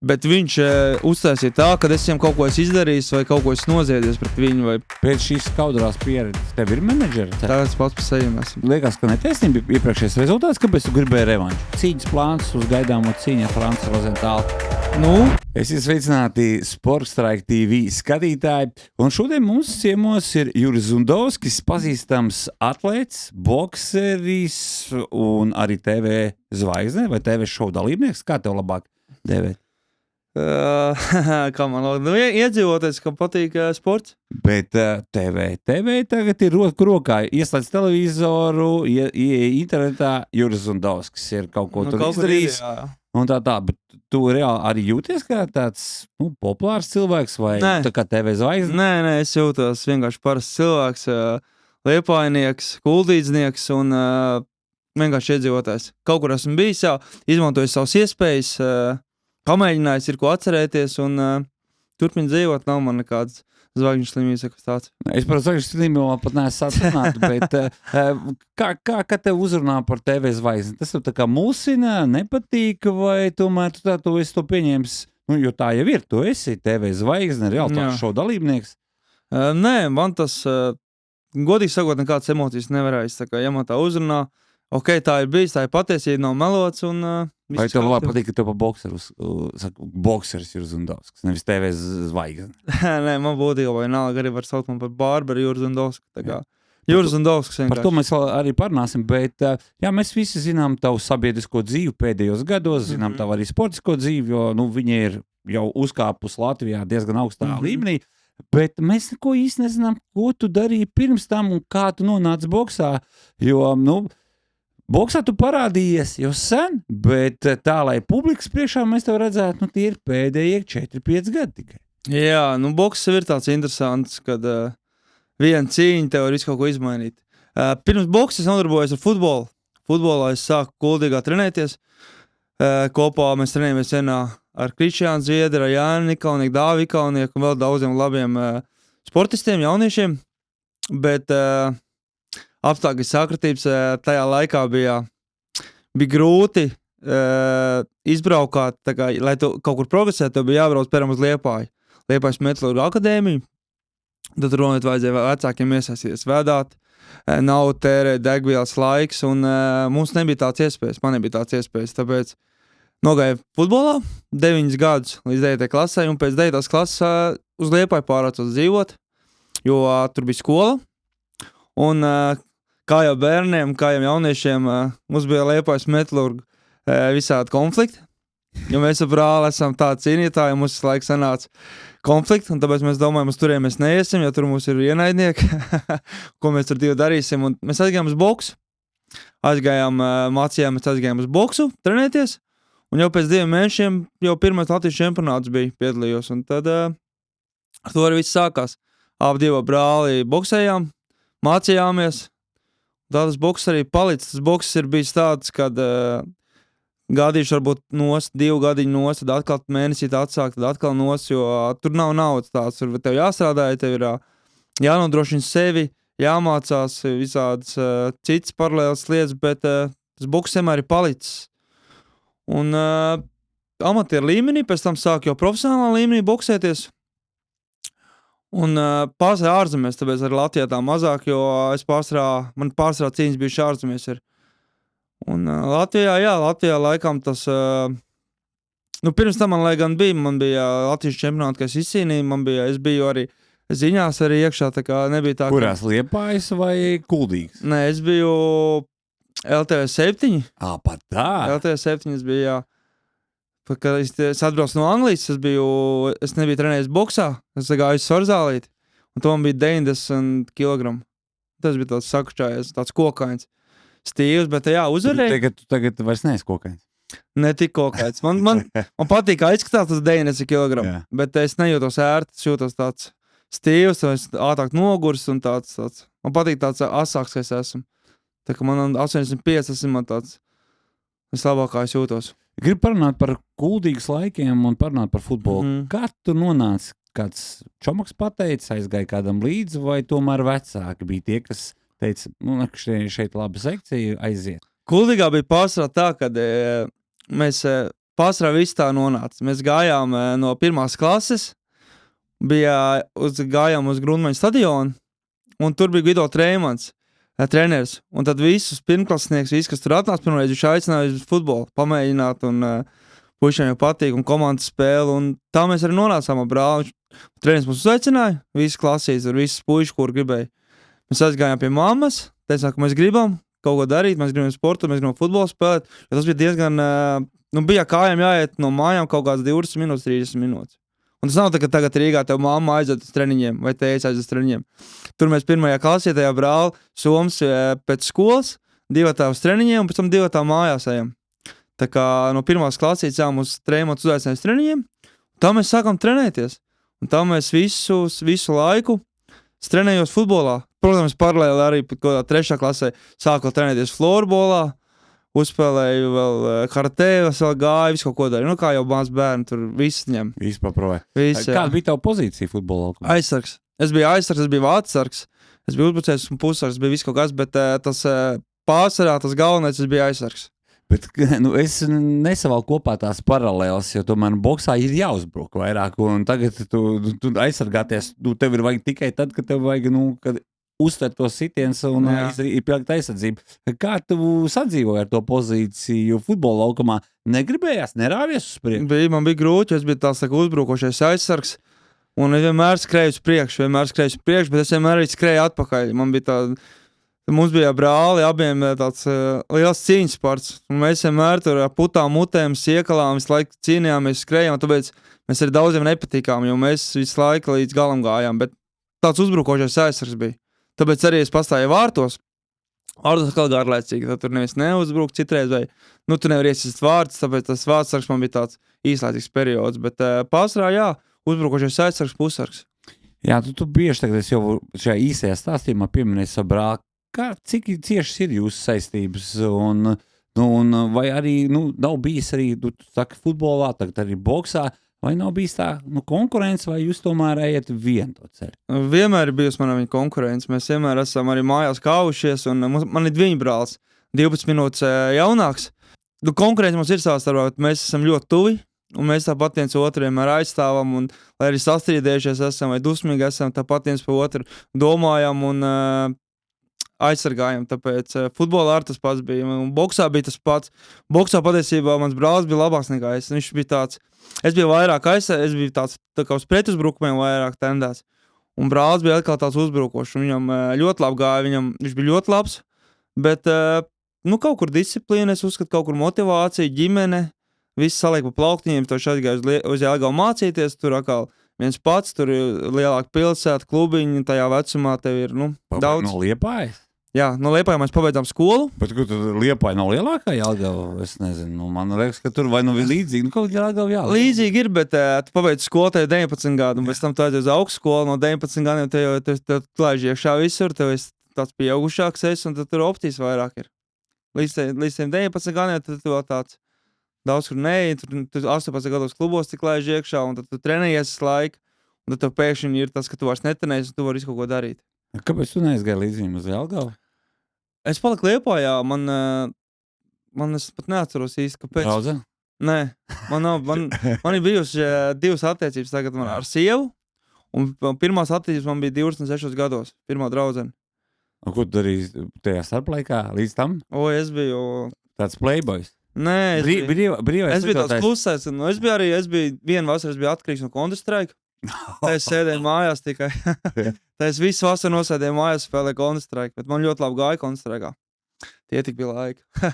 Bet viņš uztaisīja tā, ka es viņam kaut ko esmu izdarījis vai kaut ko esmu noziedies pret viņu. Vai... Pēc šīs skaudrās pieredzes tev ir menedžeri? Tāds pats par sevi esmu. Liekas, ka netaisnība iepriekšējais rezultāts, kāpēc tu gribēji revanšu? Cīņas plāns uz gaidāmo cīņu ar Franci Rozentālu. Esiet sveicināti Sportstrike TV skatītāji. Un šodien mums ciemos ir Juris Zundovskis, pazīstams atlēts, bokseris un arī TV zvaigzne vai TV šovu dalībnieks. Kā tev labāk dēvēt? Kā man liekas, iedzīvoties, kam patīk sports. Bet TV tagad ir roku rokā. Ieslēdz televizoru, internetā Juris Zundovskis ir kaut ko tur izdarījis. Un tā, bet tu reāli arī jūties kā tāds populārs cilvēks vai tā kā TV zvaigzne? Nē, es jūtos vienkārši parasts cilvēks, liepainieks, kuldīdznieks un vienkārši iedzīvotājs. Kaut kur esmu bijis jau, izmantojis savas iespējas, pamēģinājis ir ko atcerēties un turpin dzīvot, nav man nekāds zvaigžņu slimības, kas tāds. Es par zvaigžņu slimību pat neesmu satrunāt, bet kā tev uzrunā par TV zvaigzni? Tas tev tā kā mulsina, nepatīk, vai tomēr tu esi to pieņēmis, jo tā jau ir, tu esi TV zvaigzne, realitātes šovu dalībnieks? Nē, man tas, godīgi sakot, nekādas emocijas nevarējas, tā kā, ja man tā uzrunā, ok, tā ir bijis, tā ir patiesība, nav melots un... Vai tev labāk patīk, ka tev pa bokseris ir Zundovskis, nevis TV zvaigzne? Nē, man būtībā vienalga arī var saukt man par Bārbaru Juris Zundovski, tā kā Juris Zundovskis vienkārši. Par to mēs arī parunāsim, bet jā, mēs visi zinām tavu sabiedrisko dzīvi pēdējos gados, zinām tavu arī sportisko dzīvi, jo viņa ir jau uzkāpus Latvijā diezgan augstā līmenī, bet mēs neko īsti nezinām, ko tu darīji pirms tam un kā tu nonāci boksā, jo, boksā tu parādījies jau sen, bet tā, lai publikas priekšā mēs tev redzētu, tie ir pēdējie 4-5 gadi tikai. Jā, boks ir tāds interesants, kad viena cīņa tev var visu kaut ko izmainīt. Pirms boksa es nodarbojos ar futbolu. Futbolā es sāku kuldīgā trenēties. Kopā mēs trenējamies vienā ar Krišjānu Zviedru, ar Jāni Nikalnieku, Dāvi Ikalnieku un vēl daudziem labiem sportistiem, jauniešiem. Bet... apstākļu sakritības tajā laikā bija grūti izbraukāt, tā kā, lai tu kaut kur progresētu, tev bija jābrauc pēram uz Liepāju. Liepājas Metlurgu akadēmiju, tad runāt vajadzēja vecākiem iesaistīties vēdāt, nav tērēt degvielas laiks, un mums nebija tāds iespējas, man nebija tāds iespējas, tāpēc nogāju futbolā 9 gadus līdz 9. klasē, un pēc 9. klases uz Liepāju pārācos dzīvot, jo tur bija skola, un kā jau bērniem, kā jau jauniešiem, mums bija Liepājas Metlurgu visādi konflikti, jo mēs ar brāli esam tādi cīnītāji, mums visu laiku sanāca konflikti, un tāpēc mēs domājam, uz turiem mēs neiesim, jo tur mums ir ienaidnieki, ko mēs tur divi darīsim, un mēs aizgājām uz boksu, mācījāmies uz boksu, trenēties, un jau pēc 2 mēnešiem jau pirmais Latvijas čempionāts bija, piedalījos, un tad ar to arī viss sākās. Abi divi brāli boksējām, mācījāmies, tas boks arī palicis. Tas boks ir bijis tāds, kad gadījuši varbūt nost, 2 gadiņu nost, tad atkal mēnesīt atsākt, tad atkal nost, jo tur nav naudas tāds. Tur tev jāstrādā, tev ir jānodrošina sevi, jāmācās visādas citas paralēlas lietas, bet tas boks vienmēr ir palicis. Un amatieru līmenī, pēc tam sāk jau profesionālā līmenī boksēties. Un pārsvarā ārzemēs, tāpēc arī Latvijā tā mazāk, jo man pārsvarā cīņas bijuši ārzemēs ir. Un Latvijā laikam tas, pirms tam man lai gan bija, man bija Latvijas čempionāti, kas izcīnīja, es biju arī ziņās arī iekšā, tā kā nebija tā. Kurās Liepājas vai Kuldīgas? Nē, es biju LTV 7. Pat tā? LTV 7 es biju, jā. Kad es atbraucu no Anglijas, es nebiju trenējies boksā, es gāju Sorzālīti, un to man bija 90 kg. Tas bija tāds sakučājies, tāds kokains, stīvs, bet jā, uzvarēja. Tagad vairs neesi kokains? Ne tik kokains. Man patīk, kā izskatās tas 90 kg, bet es nejūtos ērti, es jūtos tāds stīvs, es ātrāk nogurs un tāds. Man patīk tāds asāks, ka es esmu. Tā kā man 85, esmu man tāds vislabākais jūtos. Gribu parunāt par Kuldīgas laikiem un parunāt par futbolu. Kā tu nonāci? Kāds čomaks pateica, aizgāja kādam līdzi, vai tomēr vecāki bija tie, kas teica, šeit laba sekcija, aiziet? Kuldīgā bija pārsvarā tā, kad mēs pārsvarā viss tā nonāca. Mēs gājām no 1. klases, gājām uz Grundmaņa stadionu, un tur bija Guido Treimans, treneris. Un tad visus pirmklasnieks, kas tur atnāca pirmoreiz, viņš aicināja uz futbolu pamēģināt, un puišiem jau patīk, un komandas spēle, un tā mēs arī nonācām ar brāli. Treneris mums uzaicināja, visas klasīs, ar visas puiši, kur gribēja. Mēs aizgājām pie mammas, teicām, ka mēs gribam kaut ko darīt, mēs gribam sportu, mēs gribam futbolu spēlēt, jo tas bija diezgan, bija kājām jāiet no mājām kaut kāds 20 minūtes, 30 minūtes. Un tas nav tā, ka tagad Rīgā tev mamma aiziet uz treniņiem, vai teica aiziet uz treniņiem. Tur mēs 1. klasē tajā brāli Soms pēc skolas, 2. uz treniņiem, un pēc tam 2. mājās ejam. Tā kā no 1. klasītes mums Treimots uzaicināja uz treniņiem, tā mēs sākam trenēties. Un tā mēs visu laiku trenējos futbolā. Protams, paralēli arī 3. klasē sāku trenēties florbolā, uzspēlēju vēl karatē, vēl gāju, visu kaut ko darīju. Nu, kā jau māc bērni, tur viss ņem. Viss paproja. Kāda bija tava pozīcija futbola laukumā? Aizsargs. Es biju aizsargs, es biju atsargs, es biju uzbrucējs un pussargs, bija viss kaut kas, bet tas pārsvarā, tas galvenais, es biju aizsargs. Bet es nesavalku kopā tās paralēlas, jo tomēr boksā ir jāuzbruk vairāk, un tagad tu aizsargāties, tev ir vajag tikai tad, kad tev vajag, kad uztver to sitiens un ir pielikt aizsardzību. Kā tu sadzīvoji ar to pozīciju futbola laukumā? Negribējās, nerāvies uz priekšu? Man bija grūti, es biju tāds uzbrukošais aizsargs, un es vienmēr skrēju uz priekšu, bet es vienmēr arī skrēju atpakaļ. Mums bija brāli, abiem tāds liels cīņas sports, un mēs vienmēr tur putām, mutēm, siekalām, visu laiku cīnījāmies, skrējām, tāpēc mēs arī daudziem nepatīkām, jo mēs visu laiku līdz galam gājām, bet tāds uzbrukošais aizsargs bija. Tāpēc arī es pastāju vārtos atkal garlaicīgi, tad tur nevis neuzbruk citreiz, vai, tu nevar iesist vārds, tāpēc tas vārdsargs man bija tāds īslaicīgs periods, bet pārsvarā, uzbrukošais aizsargs, pussargs. Jā, tu bieži tagad es jau šajā īsajā stāstījumā pieminēju savu brāli. Cik ciešas ir jūsu saistības, un vai arī, nav bijis arī, tu saki, futbolā, tagad arī boksā, vai nav bijis tā, konkurence, vai jūs tomēr ejat vienu to ceļu? Vienmēr ir bijusi manā konkurence, mēs vienmēr esam arī mājās kaušies, un man ir 2 brālis, 12 minūtes jaunāks. Konkurence mums ir savā starpā, bet mēs esam ļoti tuvi, un mēs tāpat viens otru vienmēr aizstāvam, un lai arī sastrīdējušies esam, vai dusmīgi esam, tāpat viens par otru domājam, un aizsargājam, tāpēc futbolā ar tas pats bija, un boksā bija tas pats. Boksā patiesībā mans brālis bija labāks nekā es, viņš bija tāds, es biju vairāk es biju tāds, tā kā uz pretuzbrukumiem vairāk tendēts, un brālis bija atkal tāds uzbrukošs, un viņam ļoti labi gāja, viņš bija ļoti labs, bet, kaut kur disciplīna, es uzskatu, kaut kur motivācija, ģimene, viss saliek pa plauktiņiem, to aizgāju uz Jelgavu mācīties, tur atkal viens pats, tur ir lielāka pilsēta, klubiņi, tajā vecumā tev ir, daudz. No Liepājas? Jā, no Liepājā mēs pabeidzām skolu. Bet, kur tur Liepāja nav lielākā Jelgava? Es nezinu, man liekas, ka tur vai līdzīgi, kaut kā Jelgava. Līdzīgi ir, bet tu pabeidz skolu, tev 19 gadu, un pēc tam tu aizies uz augstskolu, no 19 gadiem tev klāž iekšā visur, tev esi tāds pieaugušāks esi, un tad tur optīs vairāk ir. Līdz tiem 19 gadiem tad tu tāds daudz kur neej, tu 18 gados klubos tik klāž iekšā, un tad tu trenējies laiku, un tad tev pēkšņi ir tas, ka tu vairs netenēsi, un tu vari kaut ko darīt. Kāpēc tu neaizgāji līdz viņam uz Jelgavu? Es paliku Liepājā, man es pat neatceros īsti, kāpēc. Draudze? Nē, man ir bijusi 2 attiecības tagad man ar sievu, un pirmās attiecības man bija 26 gados, pirmā draudzene. Un ko tu darīji tajā starplaikā līdz tam? Es biju... Tāds playboys? Nē, es biju tāds klusais, un es biju vienu vasaru, es biju atkarīgs no Counter-Strike. Tā es sēdēju mājās tikai. Tā es visu vasaru nosēdēju mājās, spēlēju Counter-Strike, bet man ļoti labi gāja Counter-Strike'ā. Tie tik bija laika.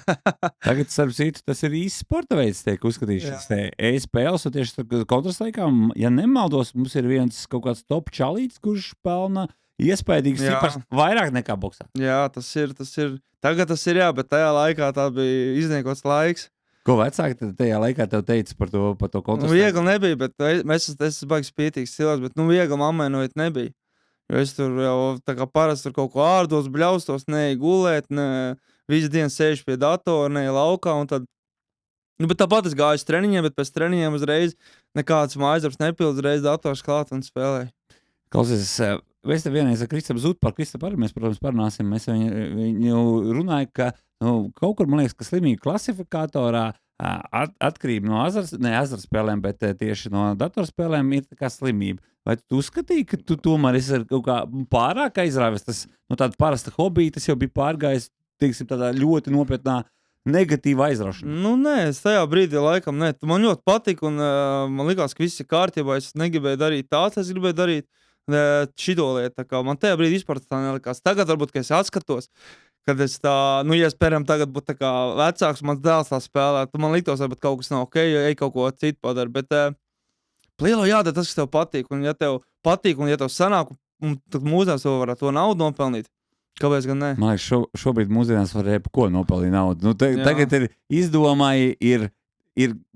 Tagad, starp citu, tas ir īsts sporta veids, tiek uzskatīts šis e-spēles, un tieši Counter-Strike'ā, ja nemaldos, mums ir viens kaut kāds top čalīts, kurš pelna iespaidīgs cipars vairāk nekā boksā. Jā, tas ir. Tagad tas ir, jā, bet tajā laikā tā bija izniekots laiks. Ko vecāki tajā laikā tev teica par to Counter-Strike? Viegli nebija, bet es esmu baigi spītīgs cilvēks, bet viegli mammai nebija. Jo es tur jau tā kā parasti tur kaut ko ārdos, bļaustos, neeju gulēt, visu dienu sēžu pie datora, neeju laukā, un tad... bet tāpat es gāju uz treniņiem, bet pēc treniņiem uzreiz nekāds mājasdarbs nepildu, uzreiz dators klāt un spēlēju. Klausies, es te vienreiz ar Kristapu Zutu, par Kristapu arī mēs, protams, parunāsim. Mēs viņu runāju, ka kaut kur, man liekas, ka slimību klasifikatorā atkarība no azartspēlēm, bet tieši no datorspēlēm ir tā kā slimība. Vai tu uzskatīji, ka tu tomēr esi kaut kā pārāk aizrāvis? Tas no tāda parasta hobija, tas jau bija pārgājis, teiksim, tādā ļoti nopietnā negatīva aizraušana. Nu, nē, es tajā brīdī laikam, nē, man ļoti patika, un man likās, ka viss ir kārtībā, es negribēju darīt tāds, es gribēju darīt šito lietu, tā kā man tajā brīdī vispār tā nelikās. Tagad varbūt, ka es atskatos, kad es tā, nu, ja es, piemēram, tagad būtu tā kā vecāks, mans dēls tā spēlē, tad man liktos, varbūt kaut kas nav ok, ja ej kaut ko citu padara, bet lielo jādara tas, kas tev patīk, un ja tev patīk, un ja tev sanāk, un tad mūsdienās vēl varētu to naudu nopelnīt, kāpēc gan ne? Man liekas, šobrīd mūsdienās var ko nopelnīt naudu. Nu, tagad ir izdomāji, ir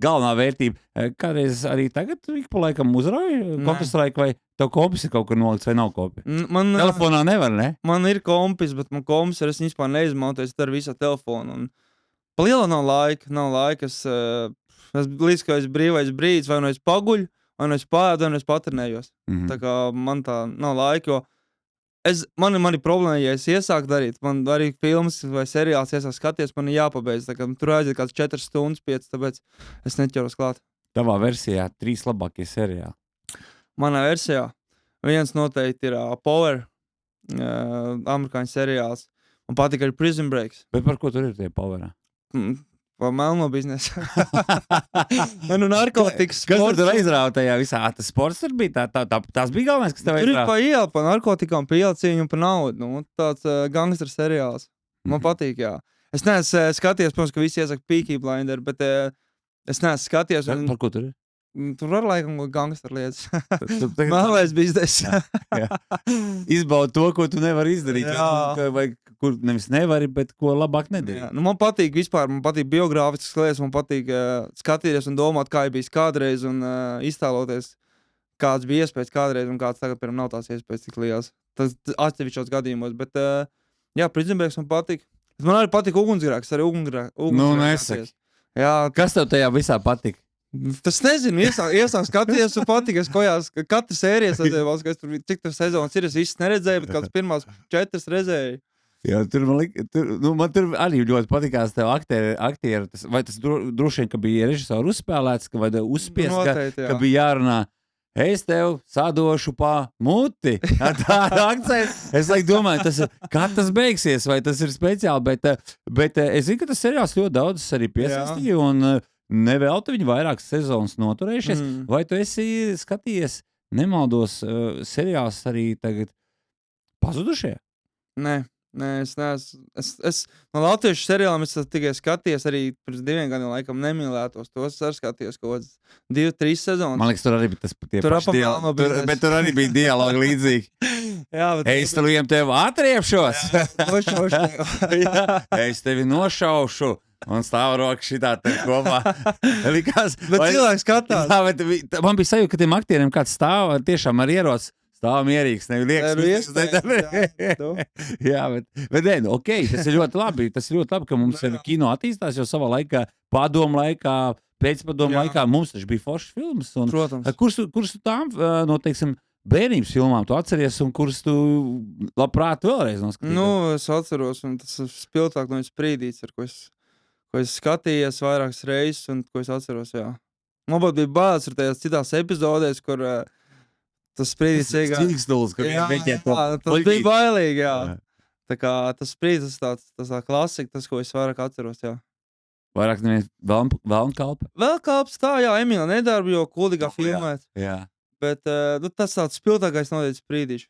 galvenā vērtība. Kādreiz arī tagad ik pa laikam uzrauj Counter-Strike, vai tev kompis ir kaut kur nolikts vai nav kopi? Telefonā nevar, ne? Man ir kompis, bet man kompis es vispār neizmantoju, es daru visu ar telefonu. Un pa lielu nav laika. Es līdz kā es brīvais brīdis, vai nu es paguļu, vai nu es pāēdu, vai nu es patrenējos. Tā kā man tā nav laika, jo man ir problēma, ja es iesāku darīt, man arī filmas vai seriāls iesāku skaties, man ir jāpabeidz. Tā kā tur aiziet kāds 4 stundas, 5, tāpēc es neķeros klāt. Tavā versijā 3 labākie seriāli. Manā versijā viens noteikti ir Power, amerikāņu seriāls. Man patīk arī Prison Breaks. Bet par ko tur ir tie Powerā? Par melno biznesu. Nu, narkotikas Kas sports. tur aizrāva tajā visā? Tas sports tur bija, tas bija galvenais, kas tev Tur ir aizrāva? pa ielu, pa narkotikām, pa ielu cīņu un pa naudu. Nu, tāds gangster seriāls. Man patīk, jā. Es neesmu skaties, protams, ka visi iesaka Peaky Blinders, bet es neesmu skaties. Par ko tur ir? Tur var laikam gangster lietas. Tagad- Melnais biznesa. Izbaudi to, ko tu nevari izdarīt. Jā. Vai kur nevis nevari, bet ko labāk nedarīt. Nu, man patīk vispār, man patīk biogrāfiskas lietas, man patīk skatīties un domāt, kā ir bijis kādreiz un iztēloties, kāds bija iespējas kādreiz un kāds tagad, piemēram, nav tās iespējas tik liels. Tas atsevišķos gadījumos, bet jā, Prison Breaks man patīk. Man arī patīk ugunsgrēks, arī ugunsgrēks. Nu, nesaki. Jā, Kas tev tajā visā patika? tas nezinu, iesāk skatīties un patīk, es kojās, katru sēriju es redzēju, ka tur, cik tur sezonas ir, es visas neredzēju, bet kāds pirmās 4 redzēju. Jā, man tur arī ļoti patikās tev aktieri. Vai tas droši vien, ka bija režisori uzspēlēts, vai uzspiest, Noteikti, jā. ka bija jārunā, es tev sadošu pa muti. Tāda akcenta. Es domāju, tas beigsies, vai tas ir speciāli, bet es zinu, ka tas seriāls ļoti daudz arī piesaistīja, un nevelti viņi vairākas sezonas noturējušies. Vai tu esi skatījies, nemaldos, seriāls arī tagad pazudušie? Nē, es neesmu. Es no latviešu seriāliem es tikai skaties, arī pirms 2 gadiem laikam nemīlētos. Tos es arī skatījos kaut kāds 2-3 sezonas. Man liekas, tur arī bija tas tie Tur paši apamēram no biznesa. bet tur arī bija dialogi līdzīgi. Jā, bet Es tev atriepšos. nošaušu. Es tevi nošaušu. Un stāv roka šitā te kopā. Likās, Bet cilvēks skatās. Jā, bet man bija sajūta, ka tiem aktieriem kāds stāv tiešām ar ieroci. Stāv mierīgs, nevis liekas. Jā, bet nē, nu, ok, tas ir ļoti labi. Tas ir ļoti labi, ka mums ir kino attīstās, jo savā laikā, padomu laikā, pēcpadomu laikā mums taču bija foršas filmas. Un, Protams. kurus tu tām, no, teiksim, bērnības filmām tu atceries un kurus tu labprāt vēlreiz noskatīties? Nu, es atceros, un tas ir spilgtāk no sprīdīts, ar ko es skatījos vairākas reizes, un ko es atceros, jā. Man bija bāds ar tajās citās epizodēs, kur tas sprīdīts iegāja. Stīgstulis, kur viņiem to tas bija bailīgi, jā. Tā kā tas sprīdīts, tas tā klasika, tas, ko es vairāk atceros, jā. Vairāk neviens Velnkalpe? Vēl kāps tā, jā, Emīla nedarbu, jo kuldīgā filmēt. Jā, Bet nu, tas tāds spilgtākais noteikti sprīdīši.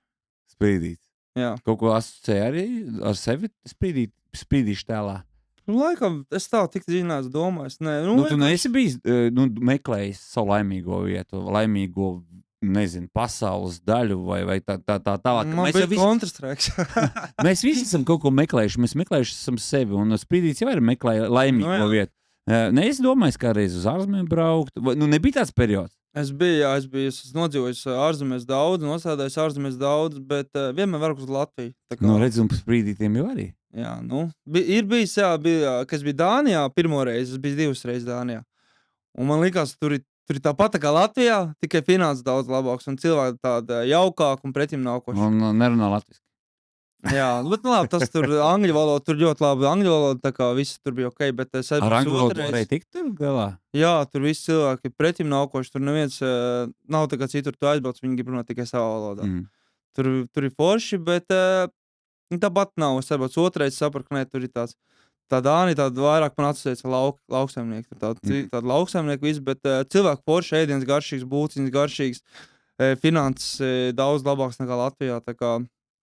sprīdīts. Jā. Kaut ko asociē arī ar sevi sprīdīšu tēlā? Nu, laikam, es tā tik zinās domājis. Nē, Nu, tu neesi bijis, meklējis savu laimīgo vietu, laimīgo, nezinu, pasaules daļu vai tā tālāk. Man bija Counter-Strike. Mēs visi esam kaut ko meklējuši, mēs meklējuši esam sevi, un sprīdīts jau ir meklēja laimīgo Nu, jā. vietu. Ne, es domāju, ka reiz uz ārzemēm braukt, nebija tāds periods. Es nodzīvojis ārzemēs daudz, nosēdājis ārzemēs daudz, bet vienmēr varu uz Latviju. Tā kā- Nu, redz, un sprīdītiem jau arī. Jā, nu, ir bijis, jā, kas bija Dānijā pirmo reizi, es biju 2 reizes Dānijā. Un man likās, tur ir tāpat tā kā Latvijā, tikai finanses daudz labāks un cilvēki tāda jaukāka un pretim nākoša. Un nerunā latviski. Jā, bet labi, tas tur angļu valoda, tur ļoti labi angļu valoda, tā kā viss tur bija ok, bet Ar angļu valodu varēja tikt tur galā? Jā, tur visi cilvēki pretim nākoši, tur neviens nav tā kā citur tu aizbrauc, viņi grib runāt tikai savā valodā. Tur ir forši, bet tāpat nav, es varbūt otrais sapratu, ka tur ir tā Dānija, tāda vairāk man atsaucas lauksaimnieki, tāda lauksaimnieku viss, bet cilvēku forši, ēdienas garšīgs, būciņas garšīgs, finanses daudz labāks nekā Latvijā, tā kā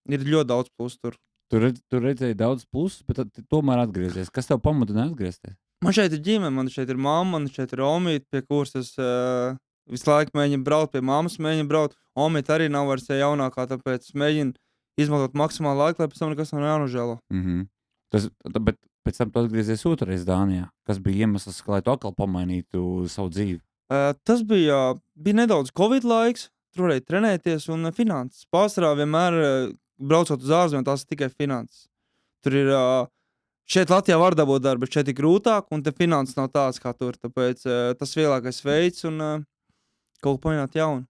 ir ļoti daudz plusu tur. Tur redzēji daudz plusus, bet tad tomēr atgriezies. Kas tev pamudināja atgriezties? Man šeit ir ģimene, man šeit ir mamma, man šeit ir omīte, pie kuras es visu laiku mēģinu braukt, pie mammas mēģinu braukt. Omīte arī nav vairs jaunākā, tāpēc mēģinu izmantot maksimāli laiku, lai pēc tam nekas nav jānožēlo. Bet pēc tam tu atgriezies otrais Dānijā. Kas bija iemesls, lai tu atkal pamainītu savu dzīvi? Tas bija nedaudz Covid laiks, tur varēja trenēties un finanses. Pārsvarā vienmēr braucot uz ārzemēm, tās ir tikai finanses. Tur ir, šeit Latvijā var dabūt darbu, bet šeit ir grūtāk, un te finanses nav tāds kā tur, tāpēc tas vieglākais veids un kaut ko pamēģināt jaunu.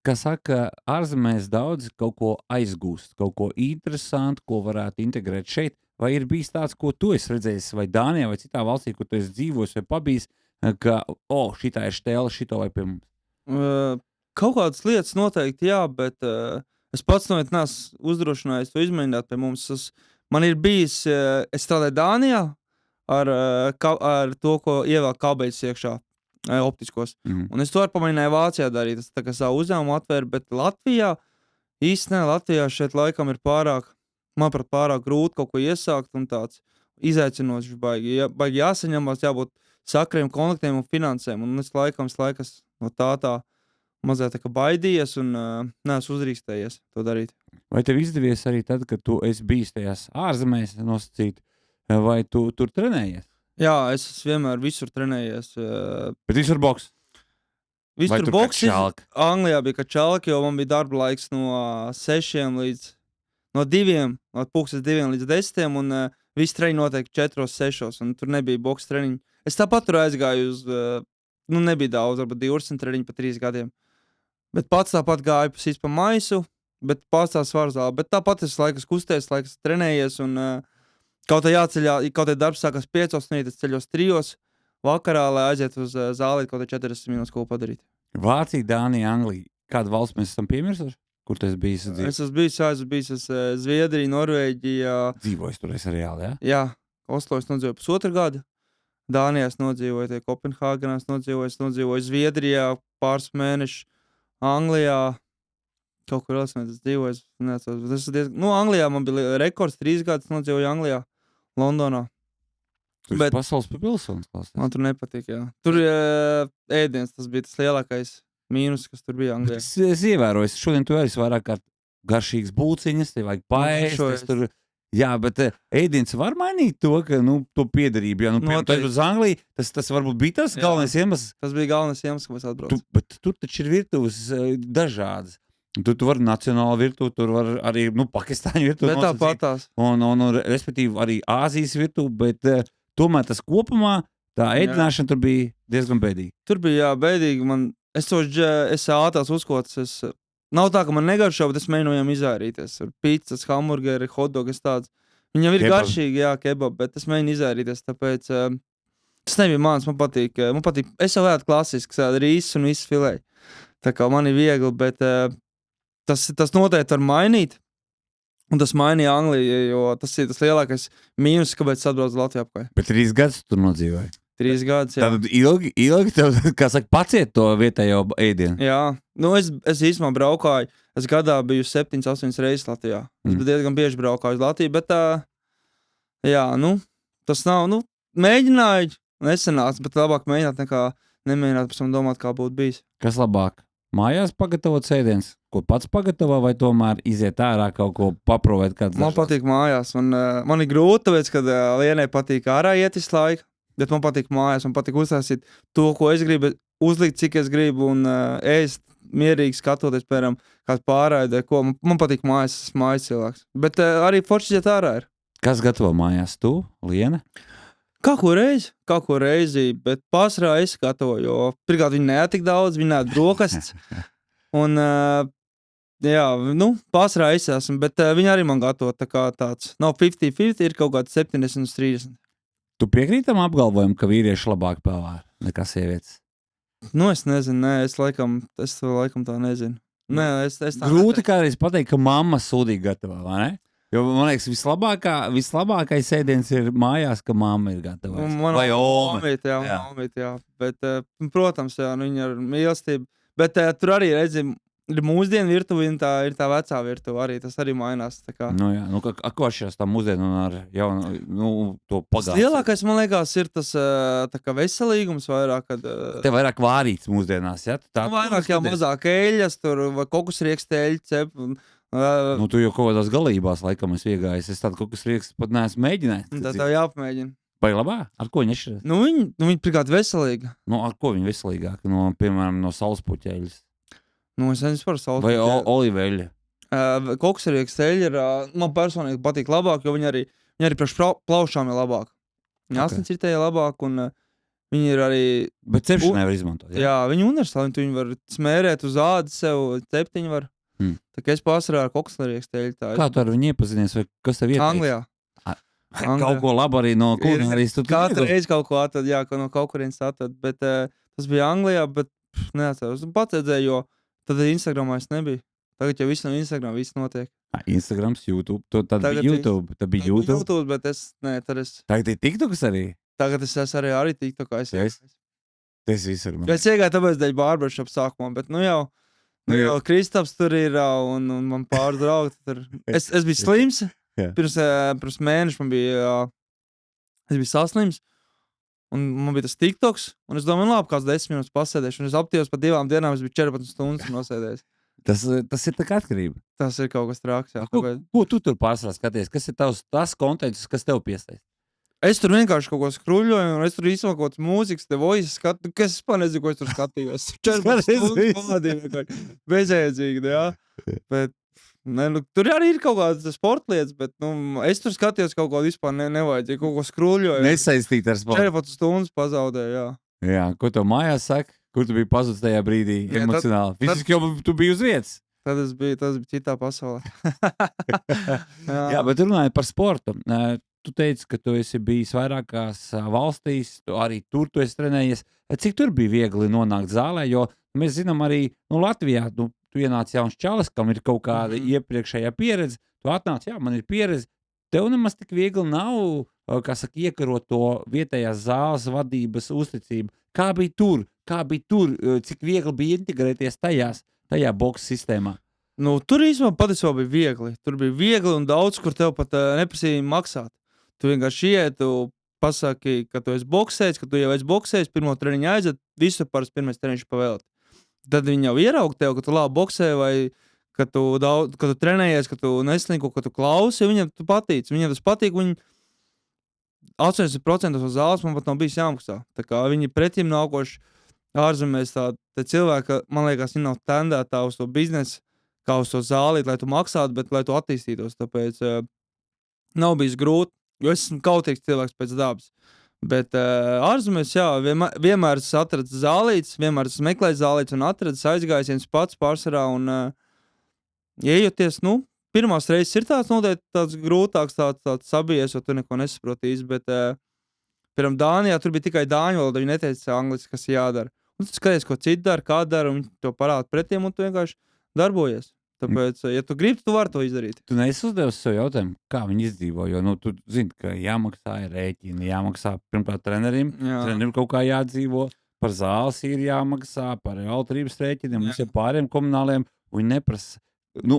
Kā saka, ārzemēs daudz kaut ko aizgūst, kaut ko interesantu, ko varētu integrēt šeit, vai ir bijis tāds, ko tu esi redzējis, vai Dānijā, vai citā valstī, kur tu esi dzīvojis vai pabijis, ka, šitā ir štēle, šito vai pie mums? Kaut kādas lietas noteikti, jā, bet es pats neesmu uzdrošinājies to izmēģināt pie mums. Man ir bijis, es strādāju Dānijā ar to, ko ievēl kabeļus iekšā, optiskos. Un es to arī pamēģināju Vācijā darīt, es tā kā savu uzņēmumu atvēru, bet Latvijā, Latvijā šeit laikam ir manuprāt, pārāk grūti kaut ko iesākt un tāds izaicinošs baigi jāsaņemās, jābūt sakriem, kontaktiem un finansēm. Un es laikas no tā mazliet tā kā baidījies un neesmu uzrīkstējies to darīt. Vai tev izdevies arī tad, kad tu esi bijis tajās ārzemēs nosacīt, vai tu tur trenējies? Jā, es vienmēr visur trenējies. Bet visur boks? Visur boks. Anglijā bija kačalki, jo man bija darba laiks no 6 līdz no 2 līdz 10, un visi treniņi notiek 4-6, un tur nebija boks treniņi. Es tāpat tur aizgāju uz, nebija daudz, varbūt 200 treniņi pa 3 gadiem. Bet pats tāpat gāju pa maisu, bet pats tā svarzāli. Bet tāpat es laikas kustēs, laikas trenējies, un kaut kā jāceļā, kaut kā darbs sākās 5, es ceļos 3 vakarā, lai aiziet uz zāli, kaut kā 40 minūtes ko padarīt. Vācija, Dānija, Anglija. Kādu valsts mēs esam piemirsuši? Kur tu esi bijis? Es esmu bijis Zviedrija, Norvēģija. Dzīvojis tur es reāli, jā? Jā, Oslo es nodzīvoju 1,5 gadu. Dānijā es nodzīvoju, Kopenhāgenā es nodzīvoju Zviedrijā pāris mēnešus, Anglijā, kaut kur else es dzīvoju. Anglijā man bija rekords 3 gadus, nodzīvoju Anglijā, Londonā. Tu esi pasaules pilsonis? Man tur nepatīk, jā. Tur ēdiens, tas bija tas lielākais mīnus, kas tur bija Anglijā. Es ievēroju, šodien tu esi vairāk kā garšīgas būciņas, tev vajag paēst, tur... Jā, bet ēdiens var mainīt to, ka, to piederību. Ja, piemēram, uz Angliju, tas varbūt bija tas galvenais iemesls. Tas bija galvenais iemesls, ka mēs atbraucam. Bet tur taču ir virtuves dažādas. Tu vari nacionālu virtuvi, tur var arī, Pakistāņu virtuvi. Bet tāpatās. Un respektīvi arī Āzijas virtuvi, bet tomēr tas kopumā, tā ēdināšana tur bija diezgan bēdīga. Tur bija, jā, bēdīgi. Es ātās uzkotas, nav tā, ka man negaršo, bet es mēģinājām izvairīties. Tur pizzas, hamburgeri, hotdogas tāds. Viņi jau ir garšīgi, jā, kebab, bet es mēģinu izvairīties, tāpēc tas nebija mans, man patīk. Es jau ēdu klasiski, rīsus un visu filēju. Tā kā man ir viegli, bet tas noteikti var mainīt. Un tas mainīja Angliju, jo tas ir tas lielākais mīnus, kāpēc es atbraucu Latvijā apkārt. Bet 3 gadus tu tur nodzīvoji? 3 gadus, jā. Tad ilgi tev, kā saka, paciet to vietējo ēdienu? Jā, es īstenībā braukāju, es gadā biju 7-8 reizes Latvijā. Es diezgan bieži braukāju uz Latviju, bet jā, tas nav, mēģināju, nesanāca, bet labāk mēģināt nekā nemēģināt pēc tam domāt, kā būtu bijis. Kas labāk? Mājās pagatavot ēdiens, ko pats pagatavo, vai tomēr iziet ārā kaut ko paprovēt? Man patīk mājās, man ir grūti, tāpēc, kad Lienai patīk ārā iet visu laiku. Bet man patīk mājās, man patīk uztaisīt to, ko es gribu, uzlikt, cik es gribu, un ēst mierīgi skatoties, piemēram, kāds pārraidē, ko. Man patīk mājās, es esmu mājas cilvēks. Bet arī forši iet ārā ir. Kas gatavo mājās? Tu, Liena? Kā ko reizi, bet pārsvarā es gatavoju, jo pirmkārt viņi neēd tik daudz, viņi neēd brokastis. Un, jā, pārsvarā es esmu, bet viņi arī man gatavo tā kā tāds. Nav 50-50, ir kaut kāds 70-30. Tu piekrītam apgalvojumu, ka vīrieši labāk pelā nekā sievietes? Es nezinu, es laikam tā nezinu. Nē, es tā Grūti kādreiz pateikt, ka mamma sūdīgi gatavo, vai ne? Jo, man liekas, vislabākais ēdiens ir mājās, ka mamma ir gatava. Vai oma. Omīt, jā. Bet, protams, jā, viņa ir mīlestība. Bet tur arī, redzi, ir mūsdienu virtuve, ir tā vecā virtuve arī. Tas arī mainās. Tā kā. Nu, jā, ko atšķiras tā mūsdienu un ar jaunu, to pagātni? Lielākais, man liekas, ir tas tā kā veselīgums vairāk. Kad, Te vairāk vārīts mūsdienās, ja? Vairāk jau mazāk eļas, tur vai kokusrieksteļi cep. Tu jau kaut kādās galībās laikam esi iegājis. Es tādu kokusriekstu pat neesmu mēģinājis. Tā tev jāpamēģina. Vai labā? Ar ko viņi atšķiras? Viņi pirmkārt veselīga. Ar ko viņi veselīgāk? Piemēram, no saulespuķeļas. Es nezinu par saulespuķeļu. Vai oliveļa? Kokusrieksteļi ir, man personīgi patīk labāk, jo viņi arī priekš plaušām ir labāk. Viņi asinsritēja labāk un viņi ir arī... Bet cepšanai var izmantot, jā? Jā, viņi universāli, viņi var smērēt uz ādas sev, ceptiņu var. Tā kā es pārsvarā ar kokusrieksteļu. Kā tu ar viņu iepazinies, vai kas tev ieteica? Anglijā. Kaut ko labu arī no kulinārijas. Katru reizi kaut ko atrad, jā, no kaut kurienes atrad, bet tas bija Anglijā, bet neatceros. Pats redzēju, jo tad Instagramā es nebiju. Tagad jau viss no Instagram, viss notiek. Instagrams, YouTube, tad bija YouTube. Tad bija YouTube, bet Tagad ir TikToks arī? Tagad es esmu arī TikTokā. Tas visur. Es iegāju tāpēc dēļ barbershop sākumā, bet jau Kristaps tur ir un man pāris draugi tur. Es biju slims. Pirms mēneša man bija, es biju saslims, un man bija tas TikToks, un es domāju, labi, kāds 10 minūtes pasēdēšu, un es aptījos pa 2 dienām, es biju 14 stundas nosēdējis. Tas ir tā kā atkarība. Tas ir kaut kas trāks, jā. Ko tu tur pārsvarā skaties? Kas ir tas kontents, kas tev piesaista? Es tur vienkārši kaut ko skruļoju, un es tur īstenībā kaut kāds mūzikas, te voices skatu, kas es nezinu, ko es tur skatījos. 14 stundas pavadīju vienkārši bezjēdzīgi, jā. Bet, tur arī ir kaut kādas sporta lietas, bet, es tur skatījos kaut ko vispār nevajadzīgi, kaut ko skruļoju. Nesaistīt ar sportu. 14 stundas pazaudēju, jā. Jā, ko tev mājās saka? Kur tu biji pazudis tajā brīdī emocionāli? Fiziski jau tu biji uz vietas. Tas bija citā pasaulē. Jā, bet runājot par sportu. Tu teici, ka tu esi bijis vairākās valstīs, arī tur tu esi trenējies. Cik tur bija viegli nonākt zālē? Jo mēs zinām arī Latvijā, tu ienāc jauns čalis, kam ir kaut kāda iepriekšējā pieredze. Tu atnāc, jā, man ir pieredze. Tev nemaz tik viegli nav, iekarot to vietējās zāles vadības uzticību. Kā bija tur? Cik viegli bija integrēties tajā boks sistēmā? Tur īstenībā patiesībā bija viegli. Tur bija viegli un daudz, kur tev pat neprasīja maksāt. Tu vienkārši iet, tu pasaki, ka tu esi boksējis, ka tu jau esi boksējis, pirmo treniņu aiziet, visu parasti pirmais treniņš pavēlēt. Tad viņi jau ieraug tev, ka tu labi boksē vai ka tu trenējies, ka tu neslinko, ka tu klausi, viņam tu patīc. Viņam tas patīk, viņi 80% no zāles man pat nav bijis jāmaksā. Tā kā viņi pretim nākoši ārzemēs tā cilvēki, man liekas, viņi nav tendētā uz to biznesu, kā uz to zālīt, lai tu maksātu, bet lai tu attīstītos. Tāpēc nav bijis grūti, jo es esmu kautīgs cilvēks pēc dabas. Bet ārzemēs, jā, vienmēr es atradu zālītes, vienmēr es meklēju zālītes un atradu aizgājiens pats pārsvarā un iejoties, pirmās reizes ir tāds grūtāks, tāds sabijies, jo tu neko nesaproti īsti, bet piemēram Dānijā tur bija tikai dāņu valoda, viņi neteica angliski, kas jādara. Un tu skaties, ko citi dara, kā dara, un viņi to parāda pretiem, un tu vienkārši darbojies. Tāpēc, ja tu gribi, tu vari to izdarīt. Tu neesi uzdevis sev jautājumu, kā viņi izdzīvo, jo tu zini, ka jāmaksā rēķini, jāmaksā pirmkārt trenerim, trenerim kaut kā jādzīvo, par zāles ir jāmaksā, par elektrības rēķiniem, visiem pāriem komunāliem, un viņi neprasa.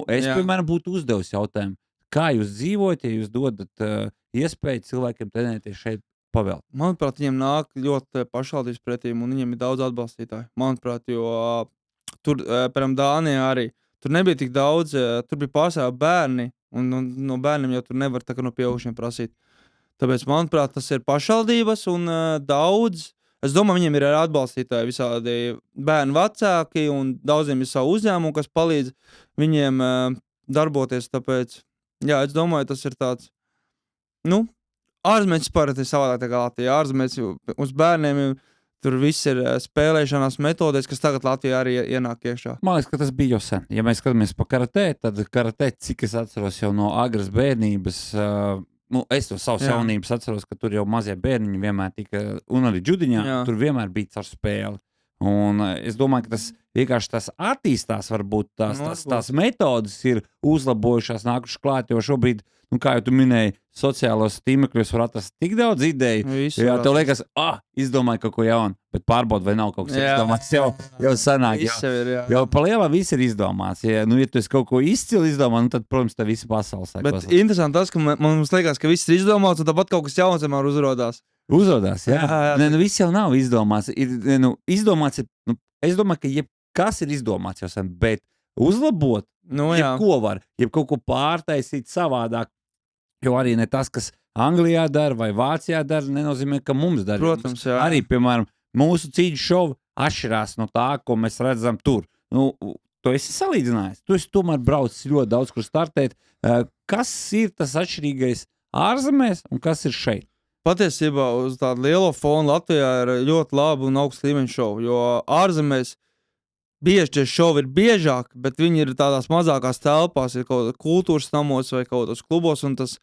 Es, piemēram, būtu uzdevis jautājumu, kā jūs dzīvojat, ja jūs dodat iespēju cilvēkiem trenēties šeit pavēlt? Manuprāt, viņiem nāk ļoti pašvaldības pretīm, un viņiem ir daudz atbalstītāju. Manuprāt, jo tur, piemēram, Dānijā arī, tur nebija tik daudz, tur bija pārsvarā bērni, un no bērniem jau tur nevar tā kā no pieaugušiem prasīt. Tāpēc, manuprāt, tas ir pašvaldības un daudz. Es domāju, viņiem ir arī atbalstītāji visādi bērnu vecāki, un daudziem ir savu uzņēmumu, kas palīdz viņiem darboties. Tāpēc, jā, es domāju, tas ir tāds, ārzemēs parasti ir savādāk tā kā Latvijā. Ārzemēs uz bērniem tur viss ir spēlēšanās metodēs, kas tagad Latvijā arī ienāk iekšā. Man liekas, ka tas bija jau sen. Ja mēs skatāmies pa karatē, tad karatē, cik es atceros jau no agras bērnības, es to savas jaunības atceros, ka tur jau mazie bērniņi vienmēr tika, un arī džudiņā, tur vienmēr bija caur spēli. Un es domāju, ka tas vienkārši tas attīstās, varbūt tās metodas ir uzlabojušās, nākušas klāt, jo šobrīd, kā jau tu minēji, sociālos tīmekļos var atrast tik daudz ideju. Jā, tev liekas, izdomāju kaut ko jaunu, bet pārbaud, vai nav kaut kas izdomāts. Jau sanāk, jau pa lielam viss ir izdomāts. Ja tu esi kaut ko izcili izdomā, tad, protams, te visi pasaules sāk. Bet interesanti tas, ka mums liekas, ka viss ir izdomāts, un tāpat kaut kas jauns vienmēr uzrodās. Uzrodās, jā. Viss jau nav izdomāts. Izdomāts ir, es domāju, ka jebkas ir izdomāts jau sen, bet uzlabot, jebko var, kaut ko pārtaisīt savādāk, jo arī ne tas, kas Anglijā dara vai Vācijā dara, nenozīmē, ka mums dara. Protams, jā. Arī, piemēram, mūsu cīņu šovi atšķirās no tā, ko mēs redzam tur. Tu esi salīdzinājis. Tu esi tomēr braucis ļoti daudz, kur startēt. Kas ir tas atšķirīgais ārzemēs un kas ir šeit? Patiesībā uz tādu lielo fonu Latvijā ir ļoti labi un augsts līmeņa šovi, jo ārzemēs bieži tie šovi ir biežāk, bet viņi ir tādās mazākās telpās, ir kaut kādā kultūras namos vai kaut kādos klubos, un tas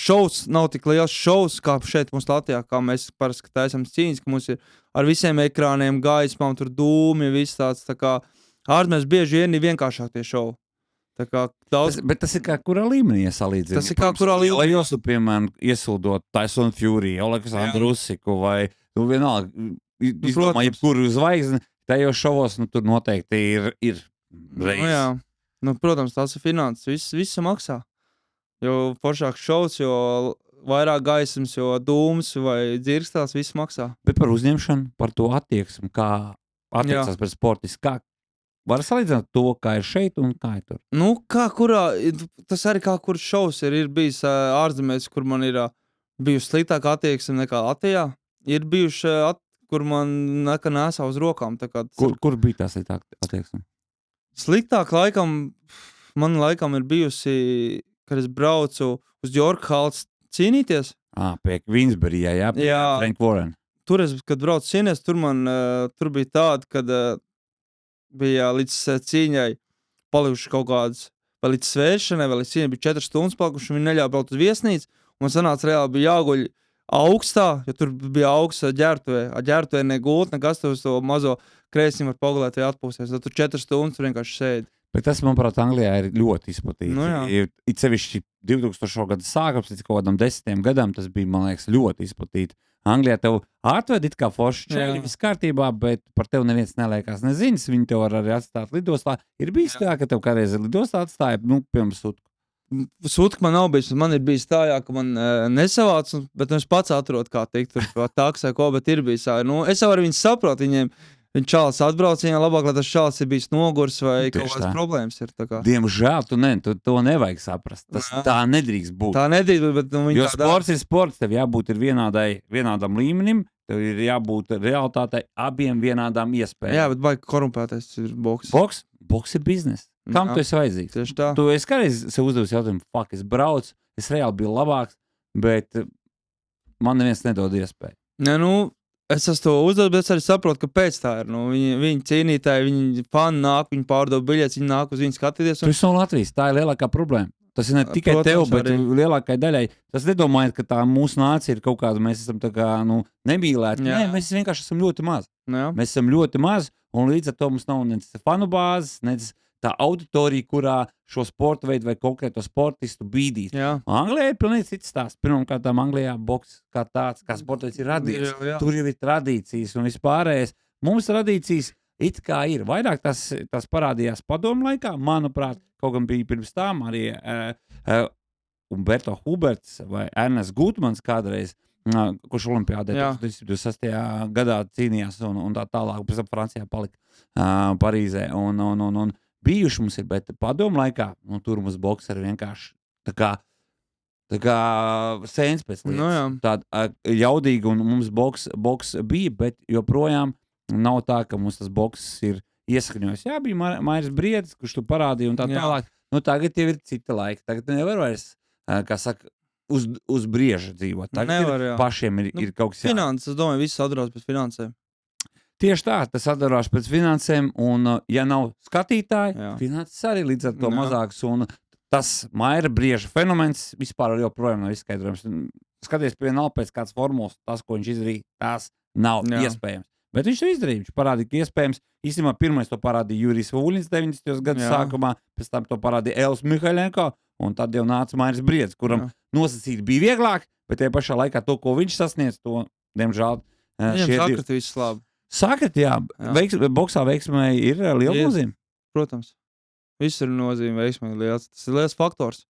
šovs nav tik liels šovs kā šeit mums Latvijā, kā mēs parasti taisam cīņas, ka mums ir ar visiem ekrāniem, gaismām, tur dūmi, viss tāds, tā kā ārzemēs bieži vien ir vienkāršāk tie šovi. Bet tas ir kā kurā līmenī iesalīdzina. Tas ir kā kurā līmenī. Lai jūs, piemēram, iesildot Tyson Fury, Aleksandru Usiku vai, vienalga, izdomā jebkuru zvaigzni, tajos šovos, tur noteikti ir reizes. Protams, tās ir finanses, viss maksā. Jo foršāks šovs, jo vairāk gaismas, jo dūms vai dzirkstās, viss maksā. Bet par uzņemšanu, par to attieksmi, kā attiecās pret sportistu, var salīdzināt to, kā ir šeit un kā ir tur? Tas arī kā kurš šovs ir bijis ārzemēs, kur man ir bijusi sliktāka attieksme nekā Latvijā. Ir bijuši, kur man nesā uz rokām. Kur bija tā sliktāka attieksme? Sliktāk man laikam ir bijusi, kad es braucu uz York Halls cīnīties. Pie Queensburyjā, jā, Frank Warren. Tur kad braucu cīnīties, tur bija tāda, kad bija līdz cīņai palikuši kaut kādas, vai līdz svēršanai, vai līdz cīņai bija 4 stundas palikuši, viņi neļāva braukt uz viesnīcu, un sanāca reāli bija jāguļ augstā, jo tur bija augsts ģērbtuvē negult, nekas tur uz to mazo kreisiņu var pagulēt vai atpūsties, tad tur 4 stundas tur vienkārši sēdi. Bet tas, manuprāt, Anglijā ir ļoti izplatīts. It sevišķi 2000. gada sākums līdz kaut kādam 10 gadam, tas bija, man liekas, ļoti izplatīts. Anglijā tev atved it kā forši čēļi, viss kārtībā, bet par tevi neviens neliekās nezinis, viņi tev var arī atstāt lidostā. Ir bijis tā, ka tev kādreiz lidostā atstāja, piemēram, sutku. Sutku man nav bijis, man ir bijis tā, ka man nesavāc, bet es pats atrodu, kā teikt, tur tāks vai ko, bet ir bijis tā. Es jau ar viņu saprotu, Viņš čalis atbrauc, viņam labāk, lai tas čalis ir bijis nogurs vai kaut kādas problēmas ir. Diemžēl tu to nevajag saprast. Tas tā nedrīkst būt. Tā nedrīkst būt, bet jo sports ir sports, tev jābūt vienādam līmenim, tev ir jābūt realitātei abiem vienādām iespējām. Jā, bet baigi korumpētais ir boks. Boks ir biznes. Kam tu esi vajadzīgs? Tieši tā. Tu esi kādreiz sev uzdevis jautājumu, es braucu, es reāli biju labāks, bet man neviens nedod iespēju. Es to uzdevu, bet es arī saprotu, kāpēc tā ir. Viņi cīnītāji, viņi fani nāk, viņi pārdod biļetes, viņi nāk uz viņu skatīties. Tu esi no Latvijas, tā ir lielākā problēma. Tas ir ne tikai tev, bet arī lielākai daļai. Tas nedomājot, ka tā mūsu nācija ir kaut kāda, mēs esam tā kā, nemīlēti. Nē, mēs vienkārši esam ļoti maz. Mēs esam ļoti maz, un līdz ar to mums nav nec fanu bāzes, nec tā auditorija, kurā šo sporta veidu vai konkrēto sportistu bīdīt. Anglijā ir pilnīgi cits stāsts. Pirmkārt, Anglijā boks kā tāds, kā sporta veids ir radīts. Tur jau ir tradīcijas un vispārējais. Mums tradīcijas it kā ir. Vairāk tas parādījās padomu laikā, manuprāt, kaut gan bija pirms tām arī Umberto Huberts vai Ernests Gutmans kādreiz, kurš olimpiādē 2026. gadā cīnījās un tā tālāk, pēc tam Francijā palika Parīzē un bijuši mums ir, bet padomu laikā, tur mums boks ir vienkārši tā kā sēns pēc lietas. Tāda jaudīga un mums boks bija, bet joprojām nav tā, ka mums tas boks ir iesakņojis. Jā, bija Mairis Briedis, kurš tu parādīja un tā tālāk. Tagad jau ir cita laika. Tagad nevar vairs, kā saka, uz brieža dzīvot. Tagad Nevar, jā. pašiem ir kaut kas Finanses, es domāju, viss atdarās pēc finansēm. Tieši tā, tas atdarās pēc finansēm, un ja nav skatītāji, Jā. finanses arī līdz ar to Jā. mazāks, un tas maira brieža fenomens vispār joprojām nav izskaidrojams. Skaties pie nav pēc kāds formulas, tas, ko viņš izdarīja, tas nav Jā. iespējams. Bet viņš to izdarīja, viņš parādīja, ka iespējams, īstenībā pirmais to parādīja Jurijs Vuļins 90. gadu Jā. sākumā, pēc tam to parādīja Elvis Mihailenko, un tad jau nāca Mairis Briedis, kuram Jā. nosacīt bija vieglāk, bet tie pašā laikā to, ko viņš sasniedz, to, diemžēl, Viņam šie divi. sakrat viss labi, Sakrat, jā, Jā. boksā veiksmai ir liela Ir. nozīme. protams. Viss ir nozīme veiksmīgi liels. Tas ir liels faktors.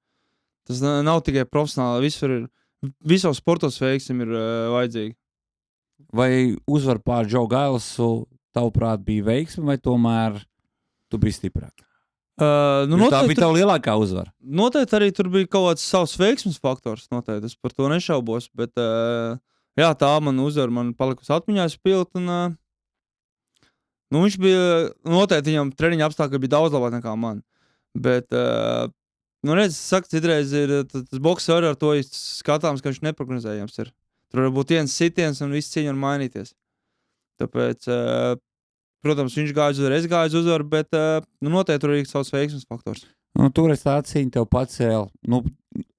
Tas nav tikai profesionāli, visos sportos veiksim ir vajadzīgi. Vai uzvar pār Džo Gailesu, tavuprāt, bija veiksme, vai tomēr tu biji stiprāk? Tā bija tava lielākā uzvara. Noteikti arī tur bija kaut kāds savs veiksmes faktors. Noteikti. Es par to nešaubos. Bet jā, tā man uzvara, man palikusi atmiņā spilt. Un, viņš bija noteikti, viņam treniņa apstākļi bija daudz labāk nekā man. Bet, redz, saka, citreiz ir tas boks arī ar to skatāms, ka viņš neprognozējams ir. Tur var būt viens sitiens un viss cīņa var mainīties. Tāpēc, protams, viņš gāja uz uzvaru, es gāju uz uzvaru, bet noteikti tur ir savs veiksmes faktors. Tur es tā cīņu tev pacēlu,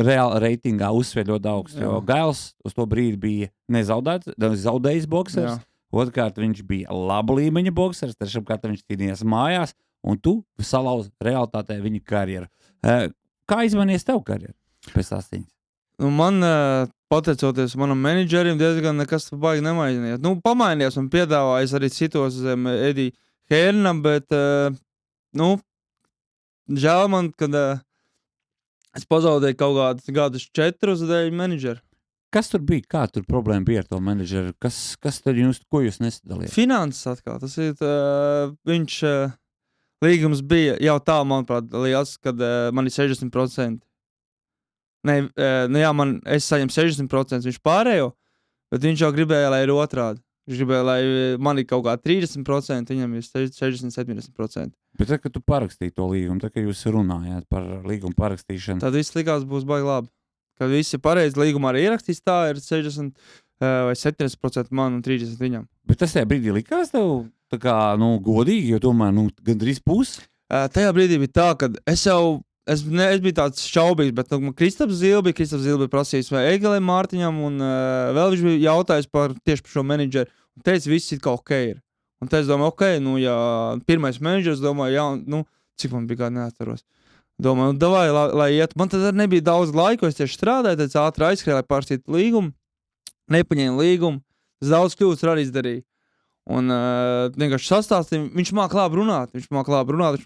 reāli reitingā uzsver ļoti augstu, jo Gails uz to brīdi bija zaudējis boksers. Jā. Otrkārt, viņš bija laba līmeņa boksers, treškārt, viņš cīnījās mājās, un tu salauzi realitātē viņa karjeru. Kā izmainījies tev karjeru pēc tās cīņas? Man, pateicoties manam menedžerim, diezgan nekas baigi nemainījās. Pamainījās un piedāvājis arī citos zem Edija Hērnam, bet, žēl man, kad es pazaudēju kaut kādus 4 dēļ menedžeru. Kas tur bija? Kā tur problēma bija ar to menedžeru? Kas tad ko jūs nesadalījāt? Finanses atkal. Tas ir, viņš līgums bija jau tā, manuprāt, liels, kad man ir 60%. Es saņemu 60%, viņš pārējo, bet viņš jau gribēja, lai ir otrādi. Viņš gribēja, lai man ir kaut kā 30%, viņam ir 60-70%. Bet tad, kad tu parakstīji to līgumu, tad, kad jūs runājāt par līgumu parakstīšanu, tad viss likās būs baigi labi. Kad viss ir pareizi, līgumā arī ierakstīts, tā ir 60 vai 70% man un 30% viņam. Bet tas tajā brīdī likās tev tā kā, godīgi, jo tomēr, gandrīz pusi? Tajā brīdī bija tā, ka es biju tāds šaubīgs, bet Kristaps Zilbi prasījis vai Egelim Mārtiņam, un vēl viņš bija jautājis tieši par šo menedžeru, un teica, viss ir kaut ok ir. Un te es domāju, ja pirmais menedžers, domāju, cik man bija kādi neatceros. Domāju, davai, lai iet. Man tad nebija daudz laika, es tieši strādāju, tad ātri aizskrēju, lai pārstītu līgumu. Nepaņēmu līgumu. Es daudz kļūdas arī izdarīju. Un vienkārši sastāstīju, viņš māk labi runāt. Viņš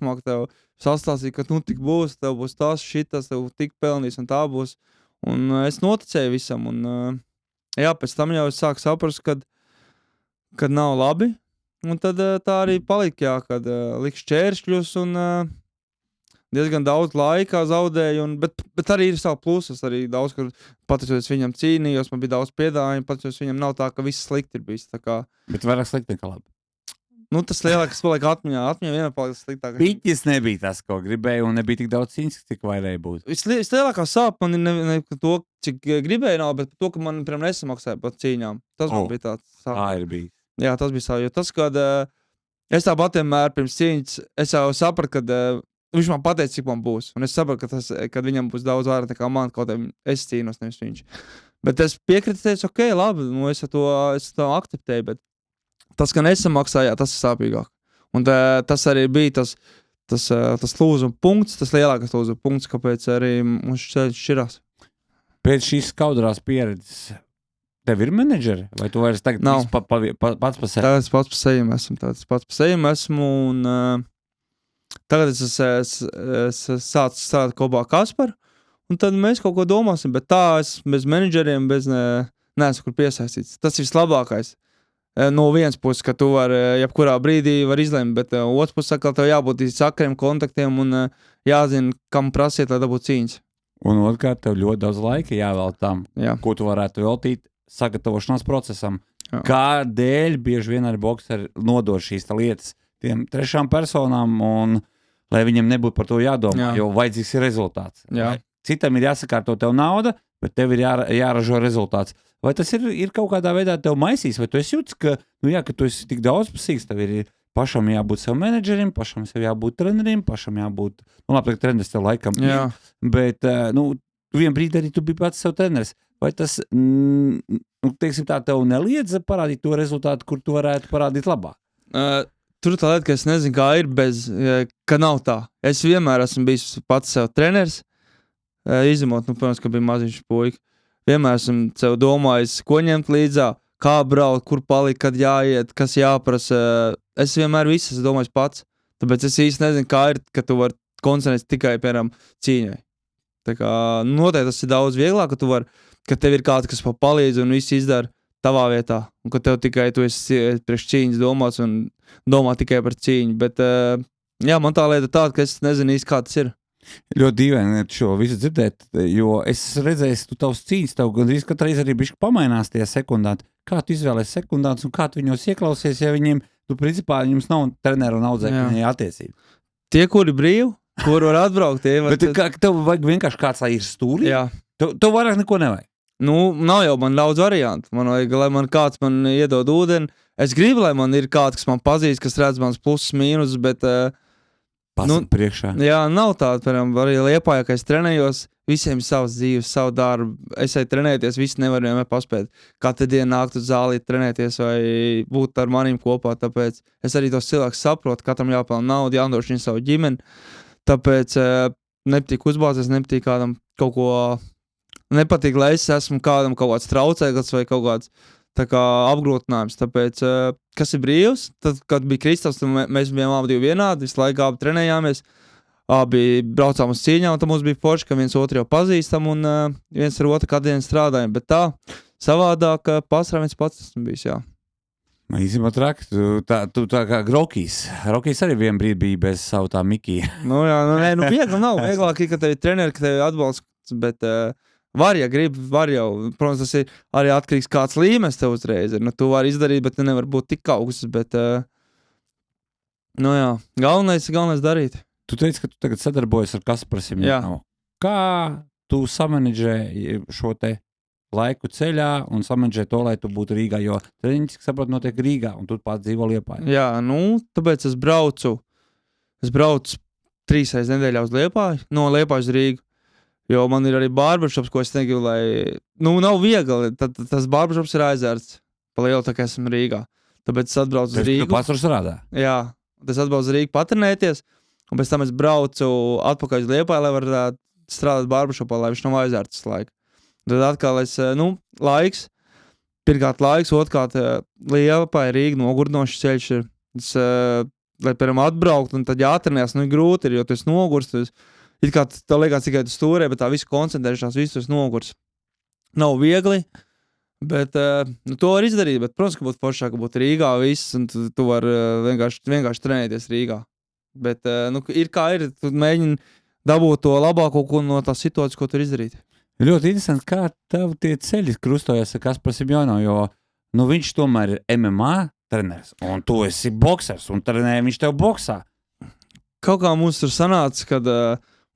māk tev sastāstīt, ka tik būs, tev būs tas, šitas, tev tik pelnīs un tā būs. Un es noticēju visam. Un pēc tam jau es sāku saprast, kad nav labi. Un tad tā arī palika, kad liks šķēršļus un diezgan daudz laika zaudēju, bet arī ir savu plusus. Arī daudz, kur pateicoties viņam cīnījos, man bija daudz piedāvājumu, pateicoties viņam nav tā, ka viss slikti ir bijis. Bet vairāk slikti nekā labi. Tas lielākais palika atmiņā. Atmiņā vienmēr palika sliktākais. Piķis nebija tas, ko gribēju, un nebija tik daudz cīņas, cik varēja būt. Vislielākā sāpe man ir ne to, cik gribēju nav, bet to, ka man, piemēram, nesamaksāja par cīņām. Tas man bija tāds sāpe. Tā ir bijis. Jā, tas bija sāpe, jo tas, kad es tāpat vienmēr pirms cīņas, es jau sapratu, kad viņš man pateica, cik man būs. Un es sapratu, ka viņam būs daudz vairāk nekā man, kaut kā es cīnos, nevis viņš. Bet es piekrītu, teicu, ok, labi, es to akceptēju, bet tas, ka nesamaksāja, tas ir sāpīgāk. Un tas arī bija tas lūzuma punkts, tas lielākais lūzuma punkts, kāpēc arī mums šķirās. Pēc šīs skaudrās pieredzes tev ir menedžeri? Vai tu vairs tagad pats pa sevi? Tagad es pats pa sevi esmu, un tagad es sācu strādāt kopā ar Kasparu, un tad mēs kaut ko domāsim, bet tā es bez menedžeriem, neesmu kur piesaistīts. Tas ir vislabākais. No vienas puses, ka tu vari jebkurā brīdī var izlemt, bet otrs puses saka, tev jābūt sakariem, kontaktiem un jāzina, kam prasiet, lai dabūtu cīņas. Un otrkārt, tev ļoti daudz laika jāvēl tam, ko tu varētu veltīt sagatavošanās procesam. Jā. Kādēļ bieži vien arī bokseri nodod šīs lietas tiem trešām personām, un lai viņiem nebūtu par to jādomā, jo vajadzīgs ir rezultāts. Jā. Citam ir jāsakārto tev nauda, bet tev ir jāražo rezultāts. Vai tas ir kaut kādā veidā tev maisīs, vai tu esi jūtis, ka tu esi tik daudzpusīgs, tev ir pašam jābūt savam menedžerim, pašam sev jābūt trenerim, pašam jābūt, labi, treneris tev laikam ir, bet, vien brīdi arī tu biji pats sev treneris. Vai tas, teiksim tā, tev neliedza parādīt to rezultātu, kur tu varētu parādīt labāk? Tur tā lieta, ka es nezinu, kā ir ka nav tā. Es vienmēr esmu bijis pats sev treneris, izņemot, protams, ka bija maziņš puika. Vienmēr esmu sev domājis, ko ņemt līdzā, kā braukt, kur palikt, kad jāiet, kas jāprasa. Es vienmēr visu esmu domājis pats. Tāpēc es īsti nezinu, kā ir, ka tu vari koncentrēties tikai, piemēram, cīņai. Tā kā noteikti tas ir daudz vieglāk, ka tev ir kāds, kas palīdz un viss izdara tavā vietā. Un ka tev tikai tu esi priekš cīņas domāts un domā tikai par cīņu. Bet, man tā lieta tāda, ka es nezinu īsti, kā tas ir. Ļoti dīvaini šo visu dzirdēt, jo es redzēju, tu tavs cīņas, tev gandrīz katru reizi arī bišķi pamainās tie sekundāti. Kā tu izvēlēsi sekundātus un kā tu viņos ieklausies, ja viņiem, principā, jums nav treneru un audzēkņu attiecību? Tie, kuri brīvi, kuri var atbraukt, tie var... Bet tev vajag vienkārši kāds ir stūrī? Jā. Tev vairāk neko nevajag? Nav jau man daudz variantu. Man vajag, lai man kāds man iedod ūdeni. Es gribu, lai man ir kāds, kas man pazīst, kas redz mans plusus, mīnus, bet... priekšā. Jā, nav tāda, piemēram, arī Liepājā, ka es trenējos, visiem savas dzīves, savu darbu. Es eju trenēties, visi nevar vienmēr paspēt. Katru dienu nākt uz zāli, trenēties vai būt ar maniem kopā, tāpēc es arī tos cilvēkus saprotu, katram jāpelna naudu, jānodrošina savu ģimeni. Tāpēc nepatīk uzbāzties, nepatīk kādam kaut ko, nepatīk, lai es esmu kādam kaut kāds traucēklis vai kaut kāds tā kā apgrūtinājums, tāpēc, kas ir brīvs, tad, kad bija Kristaps, tad mēs bijām abi vienādi, visu laiku abi trenējāmies, abi braucām uz cīņām, un tad mums bija forši, ka viens otru jau pazīstam, un viens ar otru katru dienu strādājam, bet tā, savādāk, pārsvarā viens pats esmu bijis, jā. Īstenībā traki, tu tā kā Rokijs. Rokijs arī vien brīdi bija bez savu tā Mikija. Viegli nav, vieglāk ir, ka tevi treneri, ka tevi atbalsts, bet... Var, ja grib, var jau. Protams, tas ir arī atkarīgs kāds līmenis tev uzreiz. Tu vari izdarīt, bet tu nevar būt tik augsts, bet, galvenais darīt. Tu teici, ka tu tagad sadarbojies ar Kasparu Simjonovu. Kā tu samanedžē šo te laiku ceļā un samanedžē to, lai tu būtu Rīgā, jo treniņš, saprot, notiek Rīgā, un tu pats dzīvo Liepājā. Jā, tāpēc es braucu 3 reizes nedēļā uz Liepāju, no Liepājas uz Rīgu. Jo man ir arī barbershops, ko es negribu, lai... nav viegli, tas barbershops ir aizvērts pa lielu, tā kā esmu Rīgā. Tāpēc es atbraucu uz Rīgu. Tu pats tur strādā? Jā, es atbraucu uz Rīgu patrenēties, un pēc tam es braucu atpakaļ uz Liepāju, lai varētu strādāt barbershopā, lai viņš nav aizvērts laika. Tad atkal laiks, pirmkārt laiks, otrkārt Liepāja, Rīga, nogurdinošs ceļš ir. Lai, piemēram, atbraukt, un tad jātrenēs, grūti ir, jo tu esi nogurst, it kā tev liekas tikai tu stūrē, bet tā visu koncentrēšanās, visu esi nogurs. Nav viegli, bet to var izdarīt, bet, protams, ka būtu foršāk, ka būtu Rīgā viss, un tu vari vienkārši trenēties Rīgā. Bet, ir kā ir, tu mēģini dabūt to labāko no tās situācijas, ko tu izdarīt. Ļoti interesanti, kā tev tie ceļi krustojas ar Kasparu Simjonovu, jo viņš tomēr ir MMA treneris, un tu esi boksers, un trenē viņš tev boksā. Kaut kā mums tur sanāca, kad...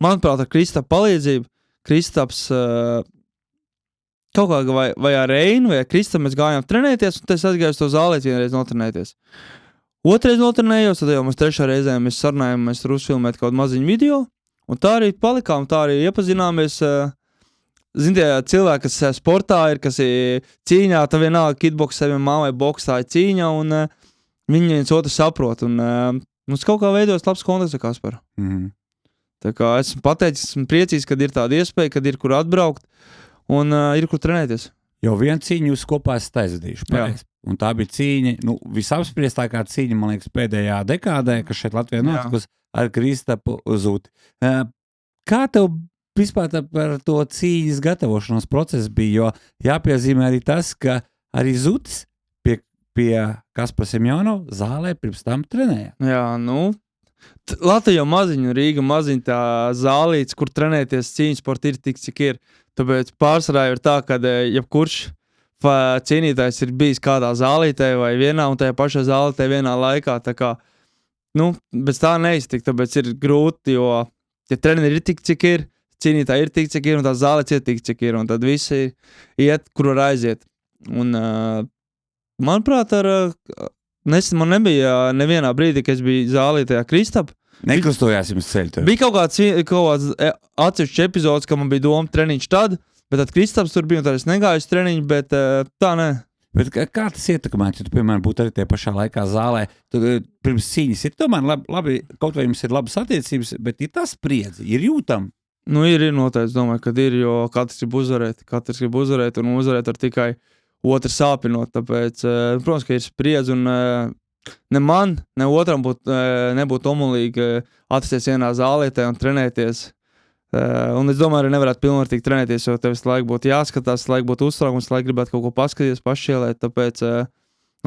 Manuprāt, ar Kristapa palīdzību, Kristaps kaut kā vai ar Reinu, vai ar Kristapu mēs gājām trenēties, un es aizgāju uz to zālēt vienreiz notrenēties. Otrais notrenējos, tad jau mēs 3. reizē mēs sarunājām, mēs tur uzfilmēt kaut maziņu video, un tā arī palikām, tā arī iepazināmies. Zin, tie cilvēki, kas sportā ir, kas ir cīņā, tā vienalga kitboks, MMA vai boks, tā ir cīņa, un viņi viens otru saprot, un mums kaut kā veidojas labs kontakts ar Kasparu. Tā kā esmu pateicis, esmu priecīgs, kad ir tāda iespēja, kad ir kur atbraukt un ir kur trenēties. Jo vienu cīņu jūs kopā esat aizvadījuši, pareizi. Un tā bija cīņa, visapspriestākā cīņa, man liekas, pēdējā dekādē, kas šeit Latvijā notikusi ar Kristapu Zuti. Kā tev vispār par to cīņas gatavošanos procesu bija, jo jāpiezīmē arī tas, ka arī Zutis pie Kaspara Simjonova zālē pirms tam trenēja. Jā, Latvija jau maziņa, Rīga maziņa tā zālīts, kur trenēties cīņas sporta ir tik, cik ir. Tāpēc pārsvarā ir tā, ka jebkurš cīnītājs ir bijis kādā zālītē vai vienā un tajā pašā zālītē vienā laikā. Tā kā, bez tā neiztikt, tāpēc ir grūti, jo, ja treneri ir tik, cik ir, cīnītāji ir tik, cik ir, un tā zāle ir tik, cik ir, un tad visi iet, kur var aiziet. Un, manuprāt, man nebija nevienā brīdī, kad es biju zālī tajā Kristap. Neklustojās jums ceļu tur. Bija kaut kāds atsevišķs epizods, ka man bija doma treniņš tad, bet tad Kristaps tur bija, un tad es negāju uz treniņu, bet tā nē. Bet kā tas ietekmētu, ja tu, piemēram, būtu arī tie pašā laikā zālē, tad pirms cīņas ir tomēr labi, kaut vai jums ir labas attiecības, bet ir tas spriedzi, ir jūtam? Nu, ir noteikti, domāju, kad ir, jo katrs grib uzvarēt, un uzvarēt ar tikai otru sāpinot, tāpēc, protams, ka ir spriedzi, un ne man, ne otram nebūtu omulīgi atrasties vienā zālītē un trenēties. Un es domāju, arī nevarētu pilnvērtīgi trenēties, jo tev visu laiku būtu jāskatās, visu laiku būtu uztraukums, visu laiku gribētu kaut ko paskatīties, pašķielēt, tāpēc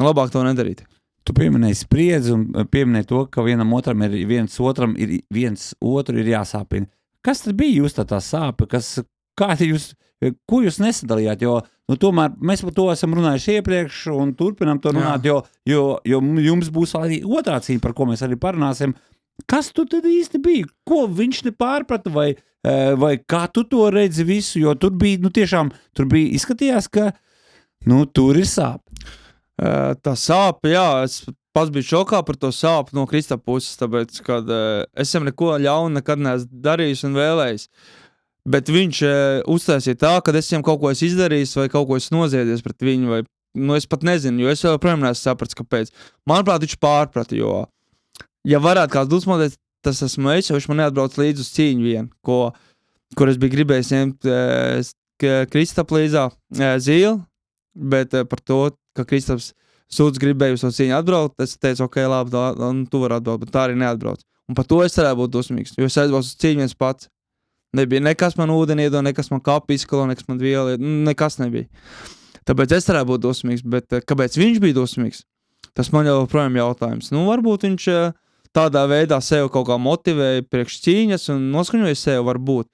labāk to nedarīt. Tu pieminēji spriedzi un pieminēji to, ka vienam otram ir viens otru ir jāsāpina. Kas tad bija jūs tā sāpe? Ko jūs nesadalījāt? Jo tomēr mēs par to esam runājuši iepriekš un turpinām to runāt, jo jums būs arī otrā cīņa, par ko mēs arī parunāsim. Kas tu tad īsti bija? Ko viņš nepārprata vai kā tu to redzi visu? Jo tur bija, izskatījās, ka tur ir sāpe. Tā sāpe, jā, es pats biju šokā par to sāpu no Kristapa puses, tāpēc, kad es jau neko ļaunu nekad neesmu darījis un vēlējis. Bet viņš uztaisīja tā, ka es viņam kaut ko esmu izdarījis vai kaut ko esmu noziedies pret viņu, vai, es pat nezinu, jo es vēl projām neesmu sapratis, kāpēc. Manuprāt, viņš pārprata, jo, ja varētu kāds dusmoties, tas esmu es, jo viņš man neatbrauc līdz uz cīņu vienu, kur es biju gribējis ņemt Kristapa līdzā zīli, bet par to, ka Kristaps sūdz gribēju uz to cīņu atbraukt, es teicu, ok, labi, un tu vari atbraukt, bet tā arī neatbrauc. Un par to es varētu būt dusmīgs, jo es aizbraucu uz cīņu viens pats. Nebija nekas man ūdeni iedod, nekas man kapu izkalo, nekas man vielu, nekas nebija. Tāpēc es varētu būt dusmīgs, bet kāpēc viņš bija dusmīgs? Tas man jau projām jautājums. Varbūt viņš tādā veidā sev kaut kā motivēja priekš cīņas un noskaņoja sev varbūt,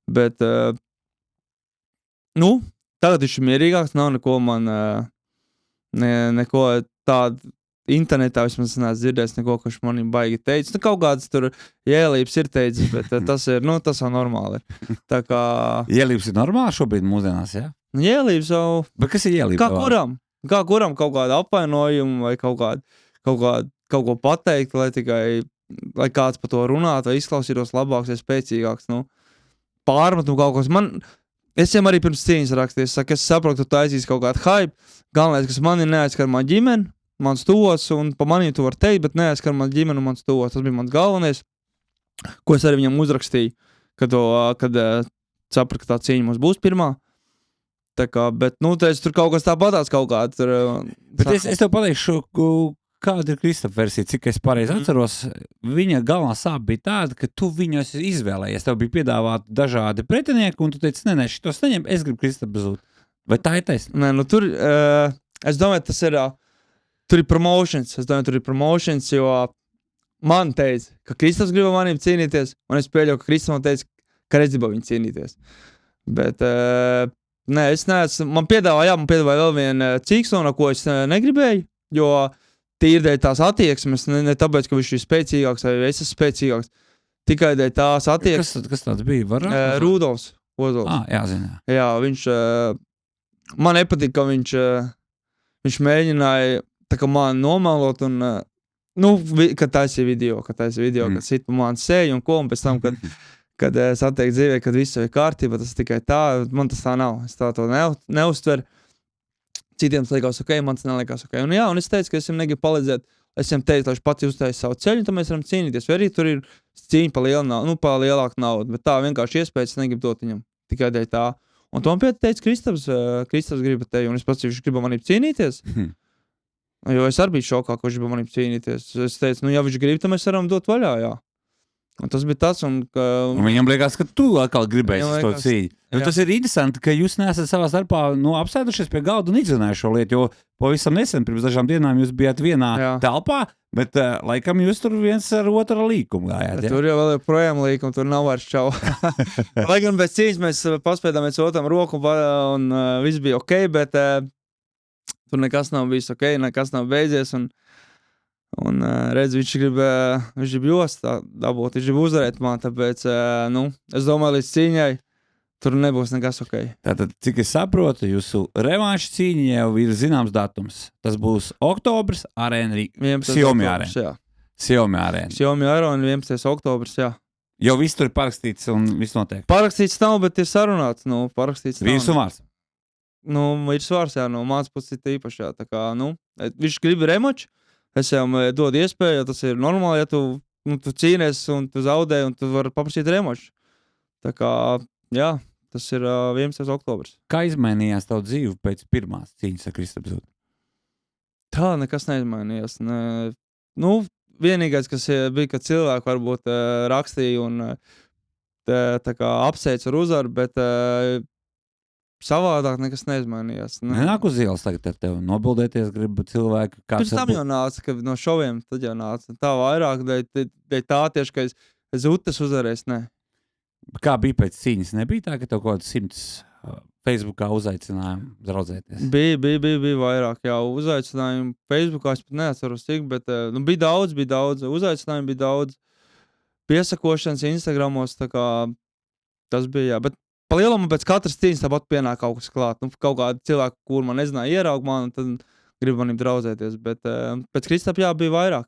bet, tagad viņš ir mierīgāks, nav neko man, neko tādu internetā vismaz neesmu dzirdējis neko, ka viņš manim baigi teicis. Kaut kāds tur ielības ir teicis, bet tas ir, tas jau normāli ir. Tā kā... Ielības ir normāli šobrīd mūsdienās, jā? Ielības jau... Bet kas ir ielības? Kā kuram kaut kāda apvainojuma vai kaut ko pateikt, lai kāds par to runātu, vai izklausītos labāks vai spēcīgāks. Pārmetumu kaut kas. Es jau arī pirms cīņas rakstīju, es saprotu, tu taisīs kaut kādu hype. Galvenais, kas mani neaizskar man ģimeni, mans tuvos, un pa manī tu var teikt, bet neaizskar man ģimeni un mans tuvos. Tas bija mans galvenais, ko es arī viņam uzrakstīju, kad sapratu, ka tā cīņa mums būs pirmā. Tā kā, bet, teicu, tur kaut kas tāpatās kaut kā. Bet es tev pateikšu, kāda ir Kristapa versija, cik es pareizi atceros. Viņa galvenā sāpe bija tāda, ka tu viņu esi izvēlējies. Tev bija piedāvāti dažādi pretinieki, un tu teici, nē, šitos neņem, es gribu Kristapu zūt. Vai tā ir taisnība? Nē, tur, es domāju, tas ir... Tur ir promotions, jo man teica, ka Kristaps grib maniem cīnīties, un es pieļauju, ka Kristaps man teica, ka es gribu viņu cīnīties. Bet, nē, es neesmu, man piedāvāja vēl vienu cīksonu, ko es negribēju, jo tīri dēļ tās attieksmes, ne tāpēc, ka viņš ir spēcīgāks vai es esmu spēcīgāks, tikai dēļ tās attieksmes. Kas tāds bija? Rudolfs Ozols. Jā, zinu. Jā, viņš, man nepatīk, ka viņš mēģināja tā kā man nomalot un, kad taisīja video, kad sit pa man sēju un ko, un pēc tam, kad satiek dzīvē, kad viss ir kārtība, tas tikai tā, man tas tā nav, es tā to neuztveru. Citiem tas likās ok, man tas nelikās ok. Un es teicu, ka es viņam negribu palīdzēt, es viņam teicu, lai viņš pats uztaisa savu ceļu, un tad mēs varam cīnīties, vai arī tur ir cīņa pa lielāku naudu, bet tā vienkārši iespējas es negribu dot viņam, tikai dēļ tā. Un to man teica Kristaps griba tevi, un es pats viņš griba manī cīnīties. Jo es arī biju šokā, ka viņš bija manī cīnīties. Es teicu, ja viņš grib, tad mēs varam dot vaļā, jā. Un tas bija tas, un viņam liekas, ka tu atkal gribēsi to cīņu. Tas ir interesanti, ka jūs neesat savā starpā apsēdušies pie galda un izrunājuši šo lietu, jo pavisam nesen, pirms dažām dienām jūs bijāt vienā telpā, bet laikam jūs tur viens ar otru līkumu gājāt. Ja? Tur jau vēl ir projām līkumu, tur nav vairs čau. Lai gan bez cīņas mēs paspēdām viens otram roku un viss bija ok, bet tur nekas nav bijis ok, nekas nav beidzies, Un, redz, viņš grib jostā dabūt, viņš grib uzvarēt man, tāpēc, es domāju, līdz cīņai tur nebūs nekas ok. Tātad, cik es saprotu, jūsu revanšu cīņa jau ir zināms datums. Tas būs oktobrs arēna Xiaomi arēna. Jā. Xiaomi arēna. Xiaomi arēna 11. oktobrs, jā. Jau viss tur ir parakstīts un viss notiek. Parakstīts nav, bet ir sarunāts, parakstīts nav. Vīrs un vārds. Ir svārs, jā, māc puses ir īpaši, jā, tā kā, viņš grib remoču, es jau dodu iespēju, jo tas ir normāli, ja tu cīnies un tu zaudē, un tu vari paprasīt remoču. Tā kā, jā, tas ir 11. oktobrs. Kā izmainījās tavu dzīvi pēc pirmās cīņas ar Kristapu Zudu? Tā nekas neizmainījās. Vienīgais, kas bija, ka cilvēki varbūt rakstīja un tā kā apsveic ar uzvaru, bet savādāk nekas neizmainījās. Nenāk uz ielas tagad ar tevi nobildēties, grib cilvēki. Pirms tam jau nāca, ka no šoviem tad jau nāca. Tā vairāk, dēļ tā tieši, ka es Utes uzvarēs, ne. Kā bija pēc cīņas? Nebija tā, ka tev kaut kāds 100 Facebookā uzaicinājumu draudzēties? Bija vairāk, jā, uzaicinājumu Facebookā, es pat neatceros cik, bet bija daudz, uzaicinājumu bija daudz, piesakošanas Instagramos, tā kā tas bija, jā, bet pa lielumu pēc katras cīņas tāpat pienāk kaut kas klāt, kaut kādi cilvēki, kur man nezināja, ieraug man, un tad grib manim draudzēties, bet pēc Kristapa, jā, bija vairāk.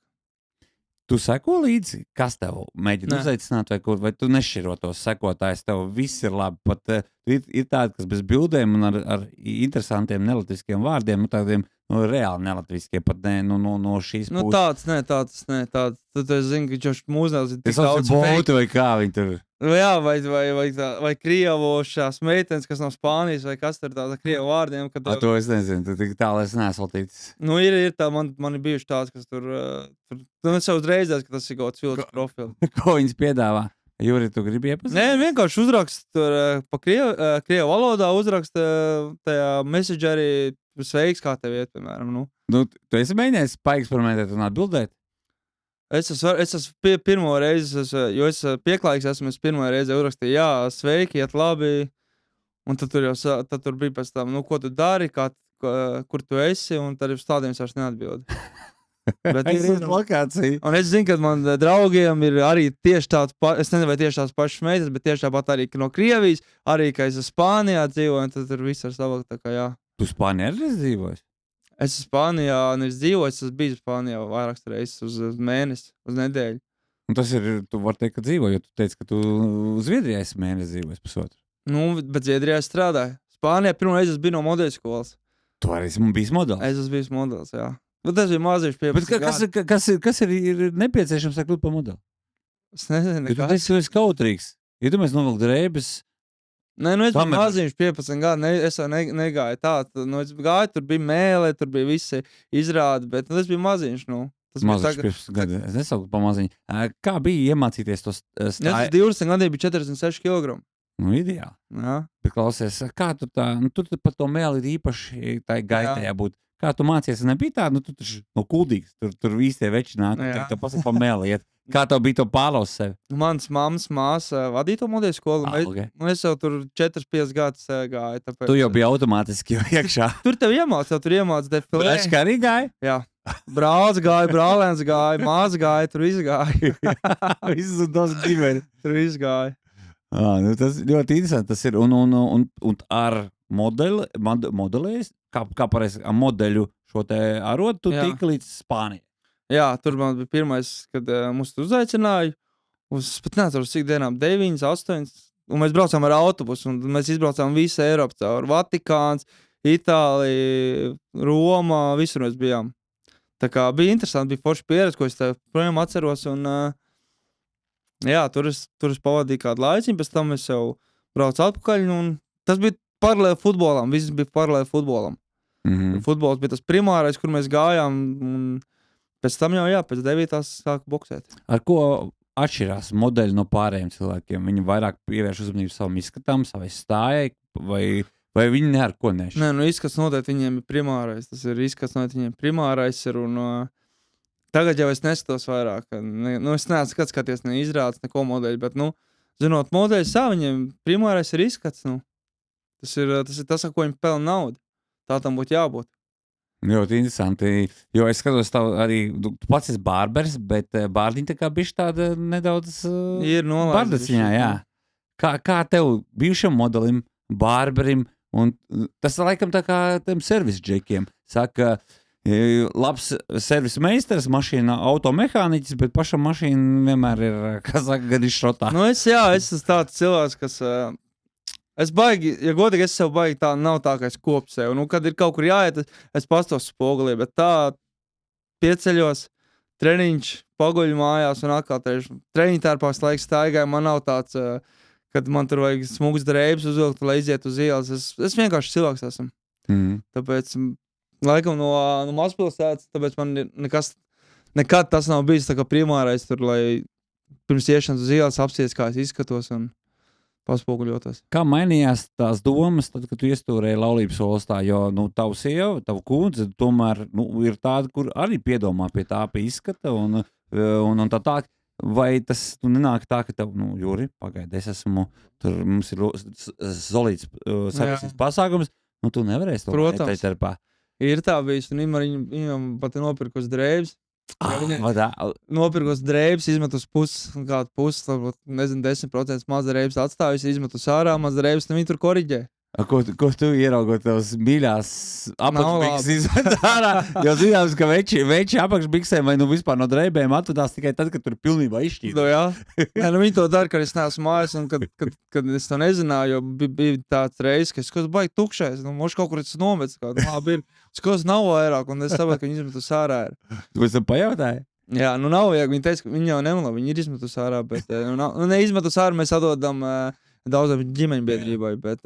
Tu seko līdzi, kas tev mēģina uzaicināt, vai tu nešķiro tos sekotājus, tev viss ir labi, pat ir tādi, kas bez bildēm un ar interesantiem nelatviskiem vārdiem, tādiem reāli nelatviskiem, pat ne no šīs puses. Tāds, tad es zinu, ka viņš mūsdēls ir tik daudz fake. Vai kā viņi tur? Jā, vai krievošās meitenes, kas no Spānijas, vai kas tur tāda krievu vārdiem. To es nezinu, tu tik tālu es neesmu tīcis. Ir tā, man ir bijuši tāds, kas tur es jau uzreizēs, ka tas ir kaut kāds filtrs profils. Ko viņas piedāvā? Juri, tu gribi iepazīt? Nē, vienkārši uzrakst tur pa krievu valodā, uzrakst tajā messengerī sveiks, kā tev iet, piemēram. Tu esi mēģinājis paeksperimentēt un atbildēt? Es esmu pirmo reizi, jo es pieklājīgs esmu, es pirmo reizi uzrakstīju, jā, sveiki, iet labi, un tad tur bija pēc tam, ko tu dari, kur tu esi, un tad uz tādiem es vairs neatbildu. Bet lokācija. Un es zinu, ka man draugiem ir arī tieši tāds, es nezinu, vai tieši tās pašas meitas, bet tieši tāpat arī no Krievijas, arī, ka es Spānijā dzīvoju, un tad tur viss ar savu, tā kā jā. Tu Spānijā arī dzīvoji? Es Spānijā nevis dzīvoju, es biju Spānijā vairākas reizes uz mēnesi, uz nedēļu. Un tas ir, tu vari teikt, ka dzīvoji, jo tu teici, ka tu Zviedrijā esi mēnesi dzīvojis pusotru. Bet Zviedrijā es strādāju. Spānijā pirmo reizi es biju no modeļu skolas. Tu arī esi bijis modelis? Es esmu bijis modelis, jā. Bet tas bija maziņš 15 gadi. Kas ir nepieciešams, lai kļūtu par modeli? Es nezinu, kas. Tu esi kautrīgs. Ja tu mēs novilkt drēbes... Nē, es biju maziņš 15 gadi, es jau negāju tā. Es gāju, tur bija mēlē, tur bija visi izrādi, bet es biju maziņš, Maziņš 15 gadi, es nesauku pa maziņu. Kā bija iemācīties tos Es 20 gadiem biju 46 kg. Ideāli. Jā. Bet klausies, kā tu tā, tur par to mēli īpaši tā gaitai jābūt. Kā tu mācies, nebija tā, tu taču kuldīgs, tur visi tie veči nāk, tev pasaka pa mēli iet. Kā tev bija to pārlauz sevi? Mans mammas māsa vadīja to modeļu skolu, un es jau tur 4-5 gadus gāju. Tāpēc... Tu jau biji automātiski jau iekšā. Tur tev iemāc defilē. Brāļš kā arī gāja? Jā. Brālis gāja, brālēns gāja, māsa gāja, tur viss gāja. Viss tos ģimeni. Tur viss gāja. Tas ļoti interesanti. Tas ir, un ar modelēs, kā pareizi, ar modeļu šo te arodu, tu tiki līdz Spānijai. Jā, tur man bija pirmais, kad mūs uzaicināja. Uz pat neatceros, cik dienām, 9, 8. Un mēs braucām ar autobusu, un mēs izbraucām visu Eiropu caur Vatikāns, Itālija, Roma, visur mēs bijām. Tā kā bija interesanti, bija forša pieredze, ko es tev projām atceros, un jā, tur es pavadīju kādu laiciņu, pēc tam es jau braucu atpakaļ, un tas bija paralēli futbolam, viss bija paralēli futbolam. Futbols bija tas primārais, kur mēs gājām, un pēc tam jau, jā, pēc 9. sāku boksēt. Ar ko atšķirās modeļi no pārējiem cilvēkiem? Viņi vairāk pievērš uzmanību savam izskatam, savai stājai, vai viņi ne ar ko nešķir? Nē, izskats noteikti viņiem ir primārais. Tas ir izskats noteikti viņiem primārais ir, un tagad jau es neskatos vairāk. Es neesmu skaties ne izrādes, neko modeļu, bet, zinot modeļus, viņiem primārais ir izskats, Tas ir tas, ar ko viņi pelna naudu. Tā tam būtu jābūt. Ļoti interesanti, jo es skatos tavu arī, tu pats esi bārberis, bet bārdiņa tā kā bišķi tāda nedaudz Ir nolaista bardaciņā, bišķi, jā. Kā tev bijušam modelim, bārberim, un tas laikam tā kā tiem servis džekiem, saka, labs servis meistars, mašīna automehāniķis, bet pašam mašīna vienmēr ir, kā saka, gan izšrotā. Nu, es esmu tāds cilvēks, kas. Es baigi, ja godīgi, es sev baigi tā, nav tā, ka es kopu sev. Nu, kad ir kaut kur jāiet, es pastos spogulī, bet tā pieceļos, treniņš, paguļu mājās un atkal treniņu tērpās laiks staigāju. Man nav tāds, kad man tur vajag smugs drēbes uzvilkt, lai iziet uz ielas. Es vienkārši cilvēks esmu. Tāpēc, laikam no mazpilsētas, tāpēc man nekad tas nav bijis tā kā primārais tur, lai pirms iešanas uz ielas apsies, kā es izskatos un paspoguļotos. Kā mainījās tās domas, tad, kad tu iestūrēji laulības olstā, jo, tavu sievu, tavu kundze, tomēr, ir tāda, kur arī piedomā pie tā, pie izskata un tā, vai tas nenāk tā, ka tev, Juri, pagaidi, es esmu, tur mums ir solīts savisīs pasākums, tu nevarēsi to Protams. Terpā. Ir tā bijis, un viņam pat nopirkos drēbes. Nopirkos drēbes, izmet uz kādu pusi, nezinu, 10% maz drēbes atstājusi, izmet uz ārā, maz drēbes, un viņi tur koriģē. Ko tu ieraugot tavas mīļās apakšbiksas izmet ārā? Jo zināms, ka veči apakšbiksēm vai vispār no drēbēm atvedās tikai tad, kad tur pilnībā izšķīt. Viņi to dara, kad es neesmu mājās, un kad es to nezināju, jo bija tāds reizes, ka es kaut baigi tukšais, moš kaut kur es nomets, labi ir, skos nav vairāk, un es saprotu, ka viņi izmet uz ārā ir. Tu esam pajautāji? Jā, nav vajag, viņi teica, ka viņi jau nemala, viņi ir izmet uz ārā, bet, neizmet uz ārā, mēs atdodam daudzam ģimeņbiedrībai, bet,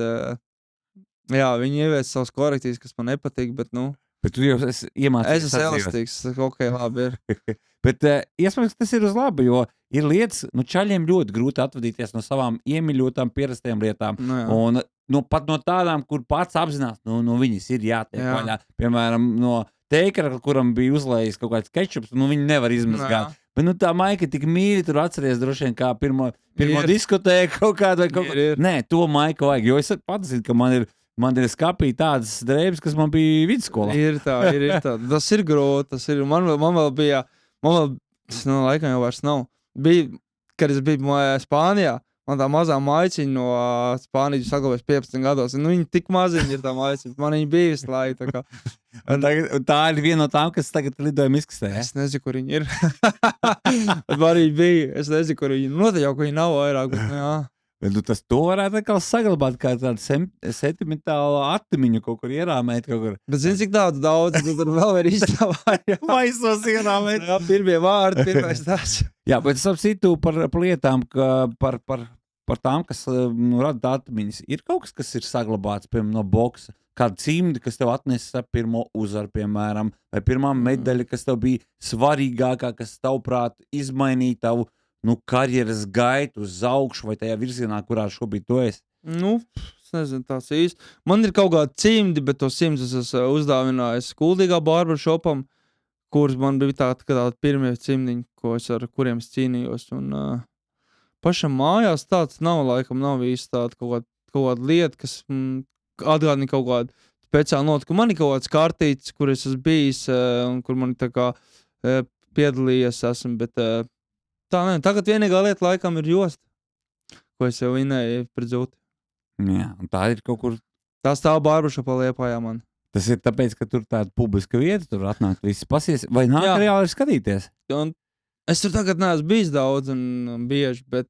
jā, viņi ievies savus korektīvus, kas man nepatīk, bet, Bet tu jau esi iemācījies. Es esmu elastīgs, ok, labi ir. Bet iespējams, tas ir uz labi, jo ir lietas, čaļiem ļoti grūti atvadīties no savām iemīļotām, pierastajām lietām. Un pat no tādām, kur pats apzinās, viņas ir jātiek vaļā. Piemēram, no teikara, kuram bija uzlējis kaut kāds kečups, viņi nevar izmazgāt. Bet tā maika tik mīļi, tur atceries droši vien kā pirmo diskotēku kaut kādu vai kaut ko. Nē, to maiku vajag, jo es pats zinu, ka man ir skapī tādas drēbes, kas man bija vidusskolā. Ir tā. Tas ir grūti, man vēl bija, tas laikam jau vairs nav. Bija, kad es biju Spānijā, man tā mazā maiciņa no Spānijas saglabājas 15 gados, un viņi tik maziņi ir tā maiciņa, man viņa bija visu laiku, tā kā. Tā ir viena no tām, kas tagad lidojuma izkastē. Es nezinu, kur viņi ir. Man viņa bija. Es nezinu, kur viņi ir. Noteikti jau, ka viņi nav vairāk, bet jā. Bet to varētu atkal saglabāt kā tādu sentimentālu atmiņu kaut kur ierāmēt kaut kur. Bet zini, cik daudz, tu tur vēl var izstāvāt. Maisos ierāmēt. Jā, pirmie vārdi, pirmais tās. Jā, bet es apsītu par lietām, par tām, kas rada atmiņas. Ir kaut kas ir saglabāts, piemēram, no boksa. Kāda cimdi, kas tev atnesa pirmo uzvaru, piemēram, vai pirmā medaļa, kas tev bija svarīgākā, kas tavuprāt izmainīja tavu karjeras gaitu uz augšu vai tajā virzienā, kurā šobrīd tu esi? Es nezinu, tās īsti. Man ir kaut kādi cimdi, bet tos cimdus es uzdāvinājis Kuldīgā barbershopam, kurus man bija tādi pirmie cimdiņi, ar kuriem es cīnījos. Un pašam mājās tāds nav īsti tāda kaut kāda lieta, kas atgādina kaut kādu speciālu notikumu. Man ir kaut kāds kartītis, kur es esmu bijis un kur man tā kā piedalījies esmu, bet tagad vienīgā lieta laikam ir josta, ko es jau vinēju pret Zūti. Jā, un tā ir kaut kur. Tā stāv barbershopā Liepājā man. Tas ir tāpēc, ka tur tāda publiska vieta, tur atnāk visi pasies, vai nāk reāli skatīties? Un es tur tagad neesmu bijis daudz un bieži, bet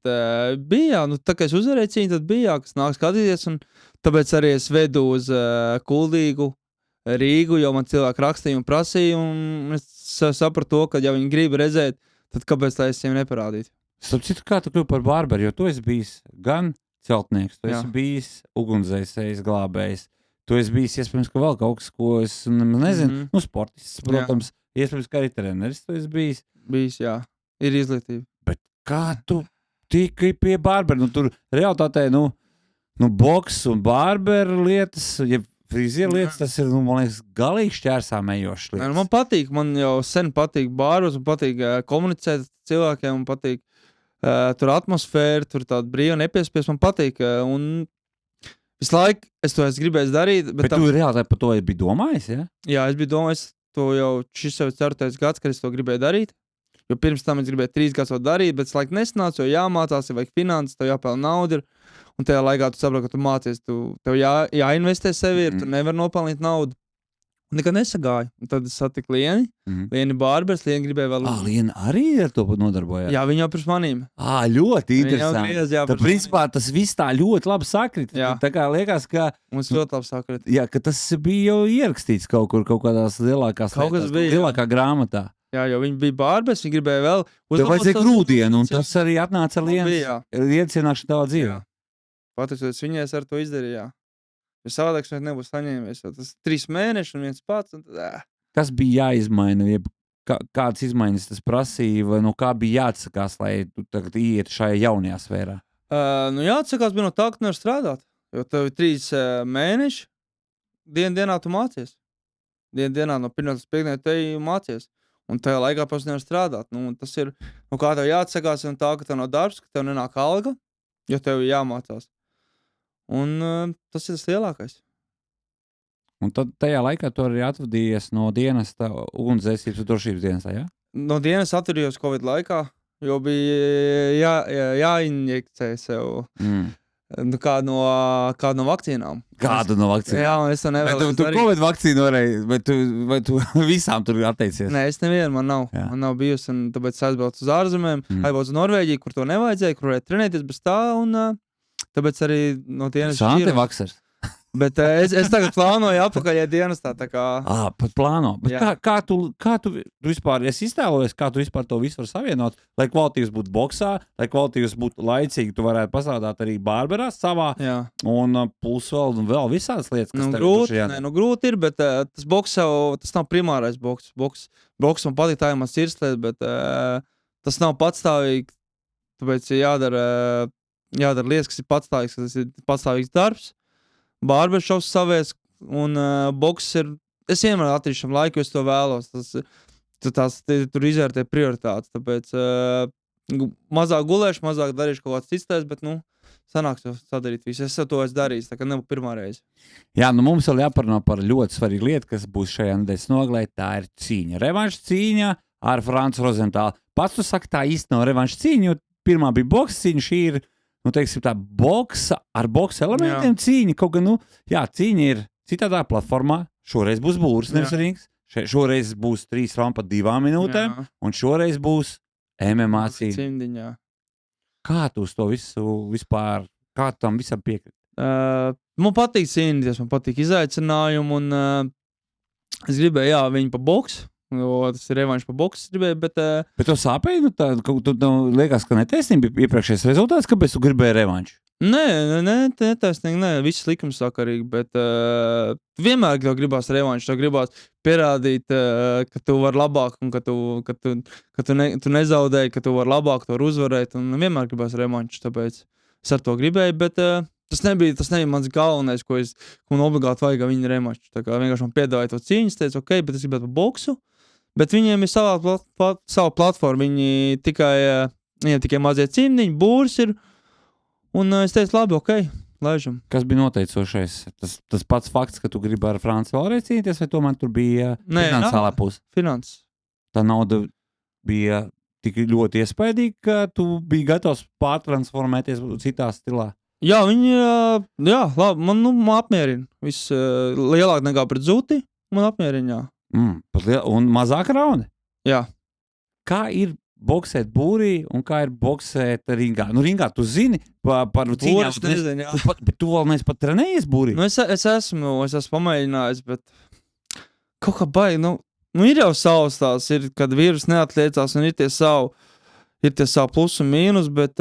bija, tā kā es uzvarēju cīņu, tad bija, kas nāk skatīties, un tāpēc arī es vedu uz Kuldīgu, Rīgu, jo man cilvēki rakstīja un prasīja, un es sapratu to, ka ja viņi grib redzēt, tad kāpēc tā es viņiem neparādītu? Starp citu, kā tu kļuvi par barberi, jo tu esi bijis gan celtnieks, tu esi bijis ugunsdzēsējs, glābējs, tu esi bijis, iespējams, ka vēl kaut kas, ko es nezinu, sportists, protams, iespējams, ka arī treneris tu esi bijis. Bijis, jā. Ir izglītība. Bet kā tu tiki pie barberi? Tur realitātē, boks un barberi lietas, ja frizieru lietas, tas ir, man liekas, galīgi šķērsām ejošas lietas. Man patīk, man jau sen patīk bāros, man patīk komunicēt cilvēkiem, man patīk tur atmosfēra, tur tāda brīva nepiespies, man patīk. Un Visu laiku es to esmu gribējis darīt, Bet tu reāli par to biji domājis, ja? Jā, es biju domājis, to jau šis jau 4. gads, kad es to gribēju darīt. Jo pirms tam es gribēju 3 gadus to darīt, bet es laikam nesanācu, jo jāmācās, ja vajag finanses, tev jāpelna nauda. Un tajā laikā tu saproti, ka tu mācies, tev jāinvestē sevi, tu nevari nopelnīt naudu. Un nekad nesagāju. Un tad es satiku Lieni, Lieni Bārbers, Lieni gribēja vēl... Liena arī ar to nodarbojās? Jā, viņa jau pirms manīm. Ļoti Viņa jau interesanti. griez, jā, Tad, pirms principā, tas viss tā ļoti labi sakrit. Jā. Tā kā liekas, ka, Mums ļoti labi sakrit. jā, ka tas bija jau ierakstīts kaut kur, kaut kādās lielākās Kaut kas lietās, bija, jā. lielākā grāmatā. Jā, jo viņa bija Bārbers, viņa gribēja vēl... Tev vajadzēja grūdienu, un tas arī atnāca ar bija, Lienas ienākšanu tavā dzīvē. Jā. Pateicoties viņai, es ar to izdarīju, jā. Jo savādāk es nebūtu saņēmies. Tas 3 mēneši un viens pats, un tad... Kas bija jāizmaina, jeb kādas izmaiņas tas prasīja, vai no kā bija jāatsakās, lai tu tagad ietu šajā jaunajā sfērā? Jāatsakās bija no tā, ka tu nevar strādāt. Jo tev ir 3 mēneši, dienā tu mācies. Dienā no 1. līdz 5. te mācies. Un tajā laikā pats nevar strādāt. Tas ir, kā tev jāatsakās no tā, ka tev nav darbs, ka tev nenāk alga, jo tev ir jāmācās. Un tas ir tas lielākais. Un tad tajā laikā tu arī atvadījies no dienesta ugunsdzēsības un drošības dienestā, ja? No dienas atturījos Covid laikā, jo bija jāinjekcē sev kādu no vakcīnām. Kādu no vakcīnām? Jā, un es to nevēlu. Tu Covid vakcīnu varēji, vai tu visām tur atteicies? Nē, es nevienu, man nav. Jā. Man nav bijusi, un tāpēc es aizbraucu uz ārzemēm, aizbraucu uz Norvēģiju, kur to nevajadzēja, kur varēja trenēties bez tā, un tāpēc arī no dienas Antivaksers. Bet es tagad plānoju atpakaļ dienestā, tā kā... Pat plāno. Bet Jā. kā tu vispār, es iztēlojos, kā tu vispār to visu var savienot, lai kvalitīvs būtu boksā, lai kvalitīvs būtu laicīgi, tu varētu pastrādāt arī Bārberā savā, Jā. un plus vēl visādas lietas, kas grūti ir, bet tas boks jau, tas nav primārais boks. Boks man patīk, tā ir man sirdslieta, bet tas nav patstāvīgi, tāpēc jādara lietas, kas ir patstāvīgs, tas ir patstāvīgs darbs. Bārbers šaus savies, un boks ir... Es vienmēr atrīšu laiku, jo es to vēlos. Tur izvērtē prioritātes. Tāpēc mazāk gulēšu, mazāk darīšu kaut kāds cits, bet, sanāks jau sadarīt visu. Es to esmu darījis, tā kā nebūtu pirmā reize. Jā, mums vēl jāparunā par ļoti svarīgu lietu, kas būs šajā nedēļas nogalē. Tā ir cīņa. Revanša cīņa ar Francu Rozentālu. Pats tu saki, tā īsti nav revanša cīņa, jo pirmā bija boksa cīņa, šī ir... teiksim tā, boksa ar boksa elementiem cīņa, kaut gan, cīņa ir citādā platformā, šoreiz būs būrs, nevis rings, šoreiz būs 3 raundi pa 2 minūtēm, un šoreiz būs MMA cīņa. Cimdiņā. Kā tu uz to visu vispār, kā tu tam visam piekriti? Man patīk cīnīties, man patīk izaicinājumi, un es gribēju, viņu pa boksu. Tas ir revanš pa boksu, bet... Bet tu sāpēji, tu liekas, ka netaisnība iepriekšējais rezultāts, kāpēc tu gribēji revanšu? Netaisnīgi, viss likums sakarīgi, bet vienmēr tev gribās revanšu, tev gribās pierādīt, ka tu vari labāk, un ka tu nezaudēji, ka tu vari labāk, tu vari uzvarēt, un vienmēr gribās revanšu, tāpēc es ar to gribēju, bet tas nebija mans galvenais, ko man obligāti vajag viņa revanšu. Tā kā vienkārši man piedāvāja to cīņu, es teicu, ok, bet es gribētu pa boksu. Bet viņiem ir sava platforma, viņiem tikai mazie cimdiņi, būrs ir, un es teicu, labi, ok, laižam. Kas bija noteicošais? Tas pats fakts, ka tu gribi ar Franci vēlreiz cīnīties, vai tomēr tur bija finansiālā puse? Finanses. Tā nauda bija tik ļoti iespaidīga, ka tu biji gatavs pārtransformēties citā stilā. Jā, labi, man apmierina. Viss lielāk nekā pret Zuti, man apmierina, jā. Un mazāk rauni? Jā. Kā ir boksēt būrī un kā ir boksēt ringā? Ringā tu zini par cīņām, bet tu vēl neesi pat trenējies būrī? Es esmu pamēģinājis, bet kaut kā baigi, ir jau savs tās, ir, kad vīrus neatliecās un ir tie savu plus un mīnus, bet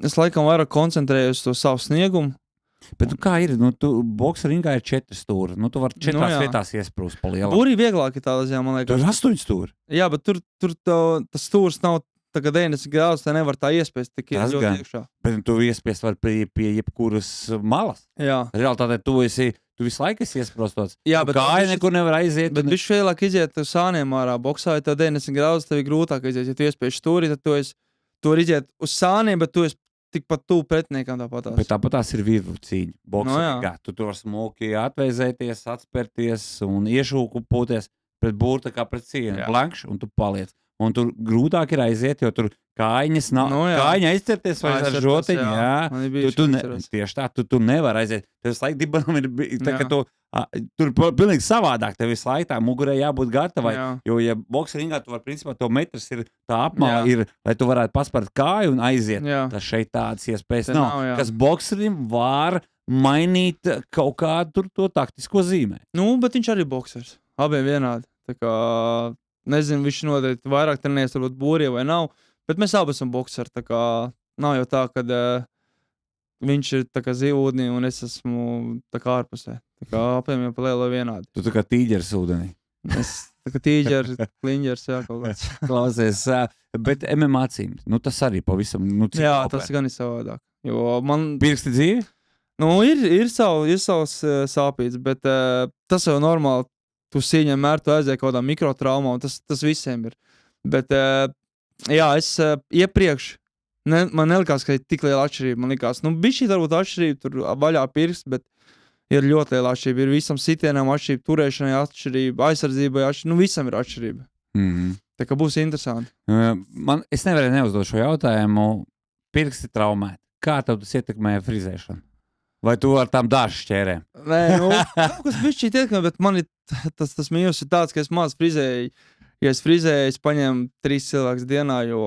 es laikam vairāk koncentrējos to savu sniegumu. Bet kā ir? Tu boksa ringā ir 4 stūri. Tu vari 4 vietās iesprūst pa lielu. Būrī vieglāk ir tādā ziņā, man liekas. Tur ir 8 stūri. Jā, bet tur tas stūrs nav tā kā 90 grādus, tā nevar tā iespiest tik ļoti iekšā. Bet tu iespiest var pie jebkuras malas. Jā. Realtātē tu visu laiku esi iesprostots. Jā, bet kāja nekur nevar aiziet. Bet viņš vēlāk iziet sāniem ārā. Boksā, ja tev 90 grādus, tev ir grūtāk iziet. Ja tu iespieš stūri, tad tu vari iziet uz sāniem, bet tu esi tikpat tuvu pretiniekam tāpatās. Bet tāpat tās ir virvu cīņa. Boksā, jā. tu tur smuki atvēzēties, atspērties un iešūkupoties pret burtu kā pret cienu. Jā. Blankš, un tu paliec. Un tur grūtāk ir aiziet, jo tur kājiņas nav. Jā. Kājiņa aizcerties vai ar Aizcerties, žotiņu. Jā. Man ir bijuši Tu atceros. tieši tā, tu nevari aiziet. Tev visu laiku dibanam ir, tā, ka Jā. tu, tur pilnīgi savādāk. Tev visu laiku tā mugurē jābūt gatavai. Jā. Jo, ja boxa ringā tu vari, principā, to metrs ir tā apmāla Jā. ir, lai tu varētu paspērt kāju un aiziet. Jā. Tas šeit tādas iespējas Te nav. nav, jā. Kas bokserim var mainīt kaut kādu tur to taktisko zīmē. Nu, bet viņš arī ir boksers. Abiem vienādi. Tā kā, nezinu, viņš noteikti vairāk trenējas, varbūt būrie vai nav, bet mēs abi esam bokseri. Tā kā nav jau tā, ka viņš ir tā kā zivūdnī un es esmu tā kā ārpusē. Tā kā abiem jau palielo vienādi. Tu tā kā tīģeris ūdenī. Es tā kā tīģers, kliņģers, jā, kaut kāds. Klausies, bet MMA cīņas, nu tas arī pavisam, nu cik Jā, kopē? tas gan ir savādāk. Jo man, Pirksti dzīvi? nu, ir savs sāpīts, bet tas jau normāli. Tu cīņā mēr, tu aizies kaut kādā mikrotraumā, un tas visiem ir. Bet, jā, es iepriekš, man nelikās, ka ir tik liela atšķirība. Man likās, nu, bija šī varbūt atšķirība, tur vaļā pirksts, bet ir ļoti liela atšķirība. Ir visam sitienam atšķirība, turēšanai atšķirība, aizsardzībai atšķirība, nu, visam ir atšķirība. Tā kā būs interesanti. Es nevarēju neuzdot šo jautājumu. Pirksti traumēti. Kā tev tas ietekmē frizēšanu? Vai tu ar tām dāršu šķērēm? Nē, nu, kaut kas bija šī ietekme, bet man ir tas mīnus ir tāds, ka es maz frizēju. Ja es frizēju, es paņēmu 3 cilvēkus dienā, jo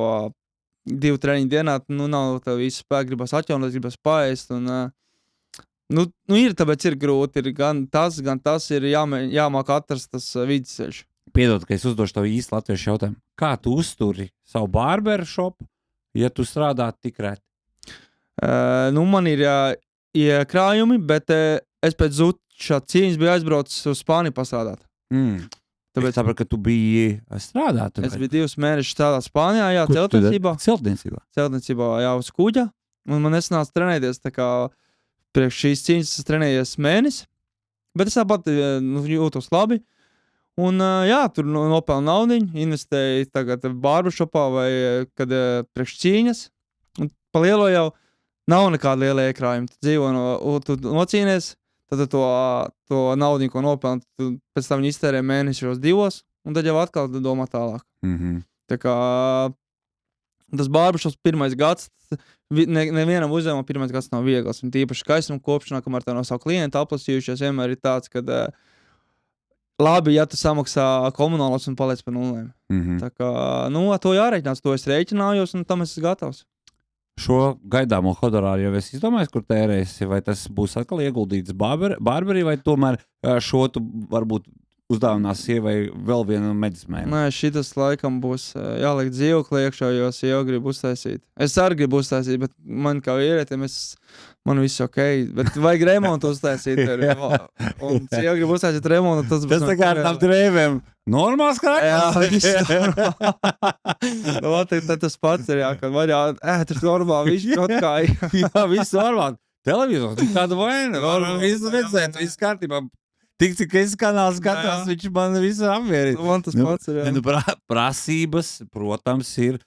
2 treniņu dienā, nu, nav tev visu spēku, gribas atjaunot, gribas paēst, un, nu, ir, tāpēc ir grūti, ir gan tas ir jāmāk atrast tas vidusceļš. Piedod, ka es uzdošu tev īsti latviešu jautājumu. Kā tu uzturi savu barberu šopu, ja tu strādā tik reti? Nu, man ir iekrājumi, bet es pēc Zuča cīņas biju aizbraucis uz Spāniju pastrādāt. Tāpēc, ka tu biji strādāt. Es biju 2 mēnešus strādāt Spānijā, jā, celtniecībā, jā, uz kuģa. Un man nesanāca trenēties, tā kā priekš šīs cīņas es trenējies mēnesi. Bet es tāpat jūtos labi. Un jā, tur nopelnu naudiņu, investēju tagad barbershopā vai kad priekš cīņas. Un pa lielo jau nav nekāda liela iekrājuma. Tu dzīvo, tu nocīnies, tad to naudiņu, ko nopelnu, tu pēc tam viņi iztērē mēnešos 2, un tad jau atkal domā tālāk. Tā kā tas barbershops pirmais gads, nevienam uzņēmumam pirmais gads nav viegls. Un tīpaši skaistuma kopšanā, kamēr tev no savu klientu aplasījušies, vienmēr ir tāds, ka labi, ja tu samaksā komunālos un paliec pa nulēm. Tā kā, nu, to jārēķinās, to es rēķinājos, un tam es esmu gatavs. Šo gaidāmo honorāru jau esi izdomājis, kur tērēsi, vai tas būs atkal ieguldīts barberī, vai tomēr šo tu varbūt uzdāvinās sievai vēl vienu medismēnu? Nē, šitas laikam būs jāliek dzīvokli iekšā, jo sieva grib uztaisīt. Es arī gribu uztaisīt, bet man kā vīrietim, man viss ok, bet vajag remontu uztaisīt. Un sieva grib uztaisīt remontu, tas būs... Tas tā kā ar tām drēvēm. Normāls krāklis? Jā, viss normāli. Tas pats ir, jā, kad var tas normāli, viss kaut kā. Jā, viss normāli. Televizors, nekāda vaina. Visu redzēt, viss kārtībā. Tik, cik es kanāls skatās, viņš man visu apmierina. Man tas pats ir, jā. Nu, prasības, protams, ir,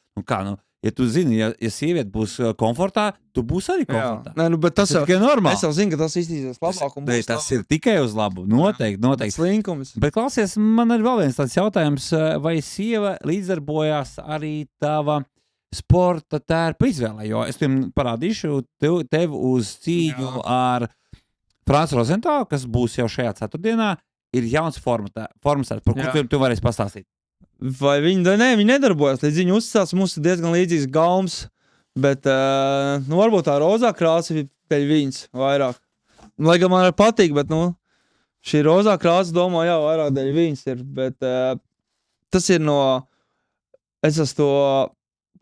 ja tu zini, ja sieviete būs komfortā, tu būsi arī komfortā. Nē, bet tas jau tikai normāli. Es jau zinu, ka tas iztīsies labāk un būs tas ir tikai uz labu, noteikti. Slinkums. Bet klausies, man ir vēl viens tāds jautājums, vai sieva līdzdarbojās arī tava sporta tērpa izvēlē, jo es tiem parādīšu tev uz cīņu ar Franču Rozentālu, kas būs jau šajā ceturtdienā, ir jauns formas, par ko tu varēsi pastāstīt. Vai viņi nedarbojas, līdz viņi uzsāc, mums ir diezgan līdzīgs gaums, bet, varbūt tā rozā krāsa ir pēc viņas vairāk. Lai gan man arī patīk, bet, šī rozā krāsa, domā, jā, vairāk dēļ viņas ir, bet tas ir es esmu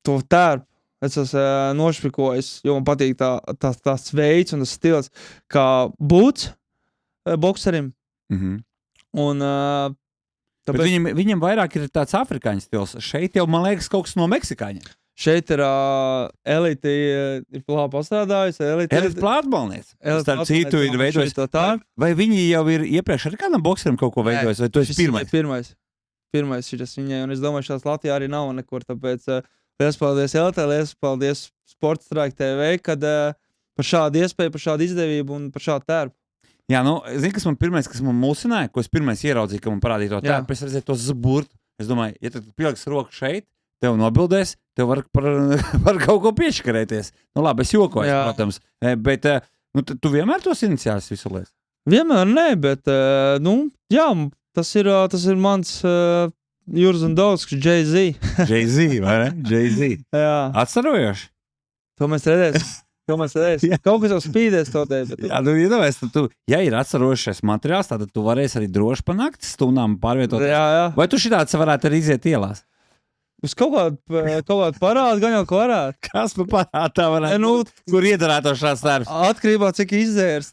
to tērpu. Es esmu nošpikojis, jo man patīk tās veids un tas stils, kā būts bokserim. Un, tāpēc... Viņam vairāk ir tāds afrikāņu stils. Šeit jau, man liekas, kaut kas no meksikāņiem. Šeit ir Elite ir labi pastrādājusi. Elite plātbalniece. Starp citu ir veidojis to tā. Vai viņi jau ir iepriekš arī kādam bokserim kaut ko veidojis, vai tu esi pirmais? Pirmais šitas viņai, un es domāju, šās Latvijā arī nav nekur, tāpēc... Liels paldies LT, liels paldies Sports Strike TV, kad par šādu iespēju, par šādu izdevību un par šādu tērpu. Jā, nu, zini, kas man pirmais, kas man mulsināja, ko es pirmais ieraudzīju, ka man parādīja to tērpu, es redzēju to zburtu. Es domāju, ja tu pieliks roku šeit, tev nobildēs, tev var par kaut ko pieškarēties. Nu labi, es jokoju, protams. Bet nu, tu vienmēr tos iniciālis visu lietu? Vienmēr nē, bet, jā, tas ir mans Juris un Dausks, Jay-Z. Jay-Z, vai ne? Jay-Z. Jā. Atsarojoši? To mēs redzēsim. Kaut kas jau spīdēs to te. Bet... Jā, nu, iedomājies, ja ir atsarošais materiāls, tad tu varēsi arī droši pa naktis stundām pārvietot. Jā. Vai tu šitāds varētu arī iziet ielās? Uz kaut kādu parādu, gan jau ko varētu. Kas pa parādā varētu būt? Kur iedarēto šāds darbs? Atkarībā, cik izzērs.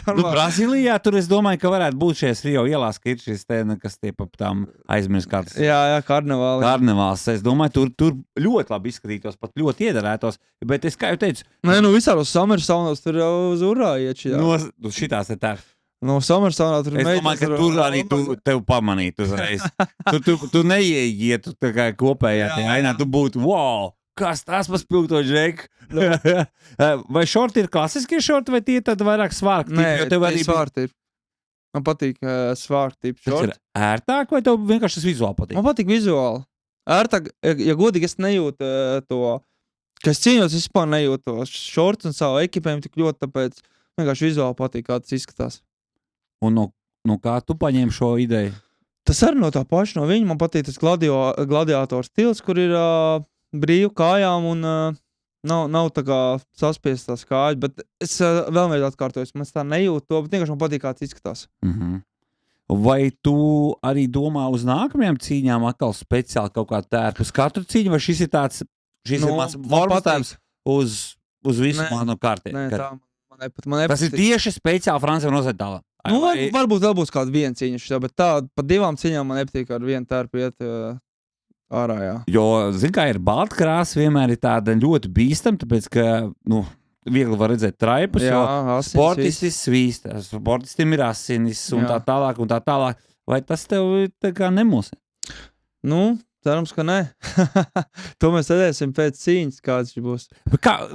Brazīlijā tur es domāju, ka varētu būt šies Rio ielās, ka ir šis te, kas tie pa tām aizmirst kāds. Jā, karnevāli. Karnevāls. Es domāju, tur ļoti labi izskatītos, pat ļoti iedarētos. Bet es, kā jau teicu... Nē, visādos summer saunos tur jau uz urā iet šitā. Šitās ir tā. No summer saunā tur es domāju, ka tur arī tev pamanīt uzreiz. tu neietu tā kā kopējā tajā ainā, tu būtu, wow, kas tās pa spilgto džeku? Vai šorti ir klasiskie šorti, vai tie tad vairāk svārki? Nē, svārti ir. Man patīk svārti šorti. Tas ir ērtāk vai tev vienkārši tas vizuāli patīk? Man patīk vizuāli. Ērtāk, ja godīgi es nejūtu to, ka es cīņos, es vispār nejūtu to šorts un savu ekipējumu tik ļoti, tāpēc vienkārši vizuāli patīk, kā tas izskatās. Un no kā tu paņēmi šo ideju? Tas arī no tā paša, no viņa. Man patīk tas gladiātors stils, kur ir brīvu kājām un nav tā kā saspiest tās kājas, bet es vēlreiz atkārtoju, man tā nejūtu to, bet vienkārši man patīk, kā tas izskatās. Vai tu arī domā uz nākamajām cīņām atkal speciāli kaut kā tērpu uz katru cīņu, vai šis ir mans formas tērps uz visu manu kārtību? Nē, tā man nepatīk. Tas ir tieši speciāli Francijam Rozentālam. Nu, varbūt vēl būs kāda viena cīņa, bet tā, pa 2 cīņām man nepatīk ar vienu tērpu iet ārā, jā. Jo, zin kā, ir balta krāsa, vienmēr ir tāda ļoti bīstama, tāpēc, ka, viegli var redzēt traipus, jo sportistis svīst, sportistim ir asinis un tā tālāk un tā tālāk. Vai tas tev tā kā nemulsina? Cerams, ka nē. To mēs redzēsim pēc cīņas, kāds būs.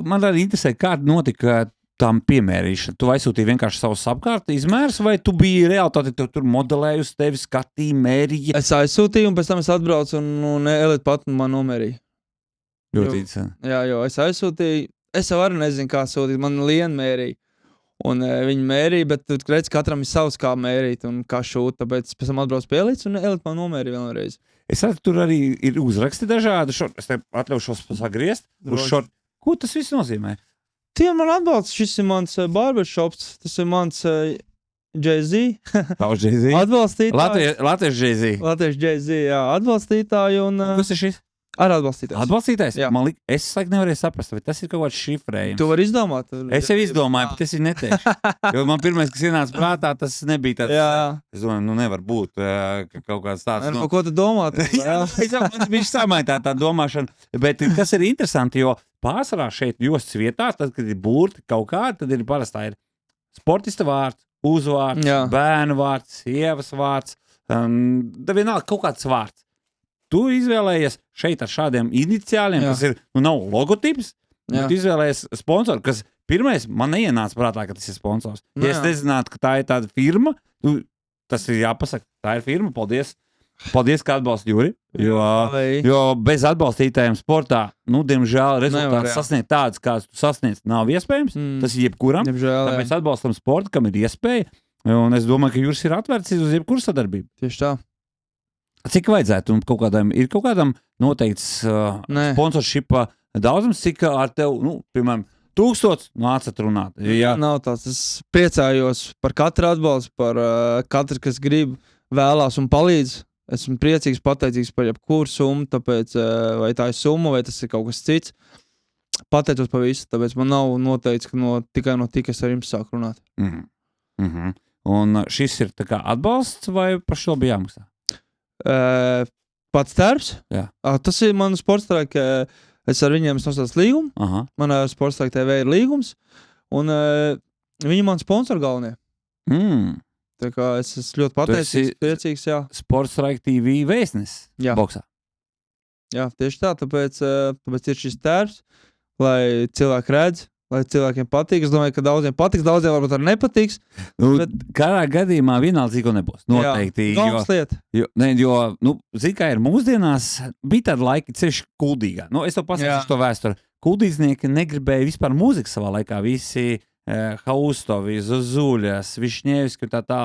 Man arī interesē, kāda notika tam piemērīšana. Tu aizsūtīji vienkārši savus apkārt izmērus, vai tu biji realitāti, tu tur modelēji uz tevi, skatīji, mērīji? Es aizsūtīju, un pēc tam es atbraucu, un Elita pat man nomērīja. Ļoti interesanti. Jā, jo es aizsūtīju, es jau arī nezinu, kā sūtīt, man Liena mērīja. Un viņi mērīja, bet tur redz, katram ir savs kā mērīt un kā šūt, tāpēc pēc tam atbraucu pie Elitas, un Elita man nomērīja vienreiz. Es redzu, tur arī ir uzraksti dažādi, es te atļaušos sagriezt uz šort. Ko tas viss nozīmē? Tie man atbalsta, šis ir mans barbershops, tas ir mans Jay-Z. Tavs Jay-Z? Atbalstītāji. Latviešu Jay-Z. Latviešu Jay-Z, jā, atbalstītāji un... Kas ir šis? Arī atbalstītājs. Atbalstītājs? Jā. Es nevarēju saprast, vai tas ir kaut kāds šifrējums. Tu vari izdomāt. Es jau izdomāju, bet es viņu neteikšu. Jo man pirmais, kas ienāca prātā, tas nebija tāds. Jā. Es domāju, nevar būt kaut kāds tāds. Ko tu domāt? Jā, man bija samaitā tā domāšana. Bet kas ir interesanti, jo pārsvarā šeit jostas vietās, tad, kad ir burti kaut kā, tad ir parastā ir sportista vārds, uzvārds, bērnu vārds, sievas vārds, vienalga kaut kāds vārds. Tu izvēlējies šeit ar šādiem iniciāliem, kas ir, nav logotips, bet izvēlējies sponsoru, kas pirmais man neienāca prātā, ka tas ir sponsors. Ja es nezinātu, ka tā ir tāda firma, tas ir jāpasaka, tā ir firma, paldies. Paldies, ka atbalsti Juri, jo bez atbalstītājiem sportā, diemžēl rezultāts sasniegt tāds, kāds tu sasniedz, nav iespējams. Tas ir jebkuram, tāpēc atbalstam sportu, kam ir iespēja, un es domāju, ka Juris ir atvērts uz jebkuru sadarbību. Tieši tā. Cik vajadzētu? Ir kaut kādam noteikts sponsorshipa daudzums, cik ar tev, piemēram, 1000 nācat runāt? Jā. Nav tāds. Es priecājos par katru atbalstu, par katru, kas grib, vēlās un palīdz. Esmu priecīgs, pateicīgs par jebkuru summu, tāpēc, vai tā ir summa, vai tas ir kaut kas cits. Pateicos par visu, tāpēc man nav noteikts, ka tikai no tik es ar jums sāku runāt. Un šis ir tā kā atbalsts, vai par šo bija jāmaksā? Pats tērps? Jā. Tas ir man Sports Strike, es ar viņiem noslēdzu līgumu. Man ar Sports Strike TV ir līgums, un viņi man sponsori galvenie. Tā kā es esmu ļoti pateicīgs, priecīgs, jā. Sports Strike TV vēstnes boksā? Jā, tieši tā, tāpēc ir šis tērbs, lai cilvēki redz, lai cilvēkiem patīk. Es domāju, ka daudziem patiks, daudziem varbūt arī nepatiks. Nu, Bet- Kādā gadījumā vienaldzīgo nebūs. Noteikti. Jā, galvas lieta. Zini, kā ir mūsdienās, bija tāda laika ceļš kuldīgā. Nu, es to Jā. pasācu to vēsturi. Kuldīdznieki negribēja vispār mūziku savā laikā. Visi Haustovi, Zuzuļas, Višņēvski un tā tā.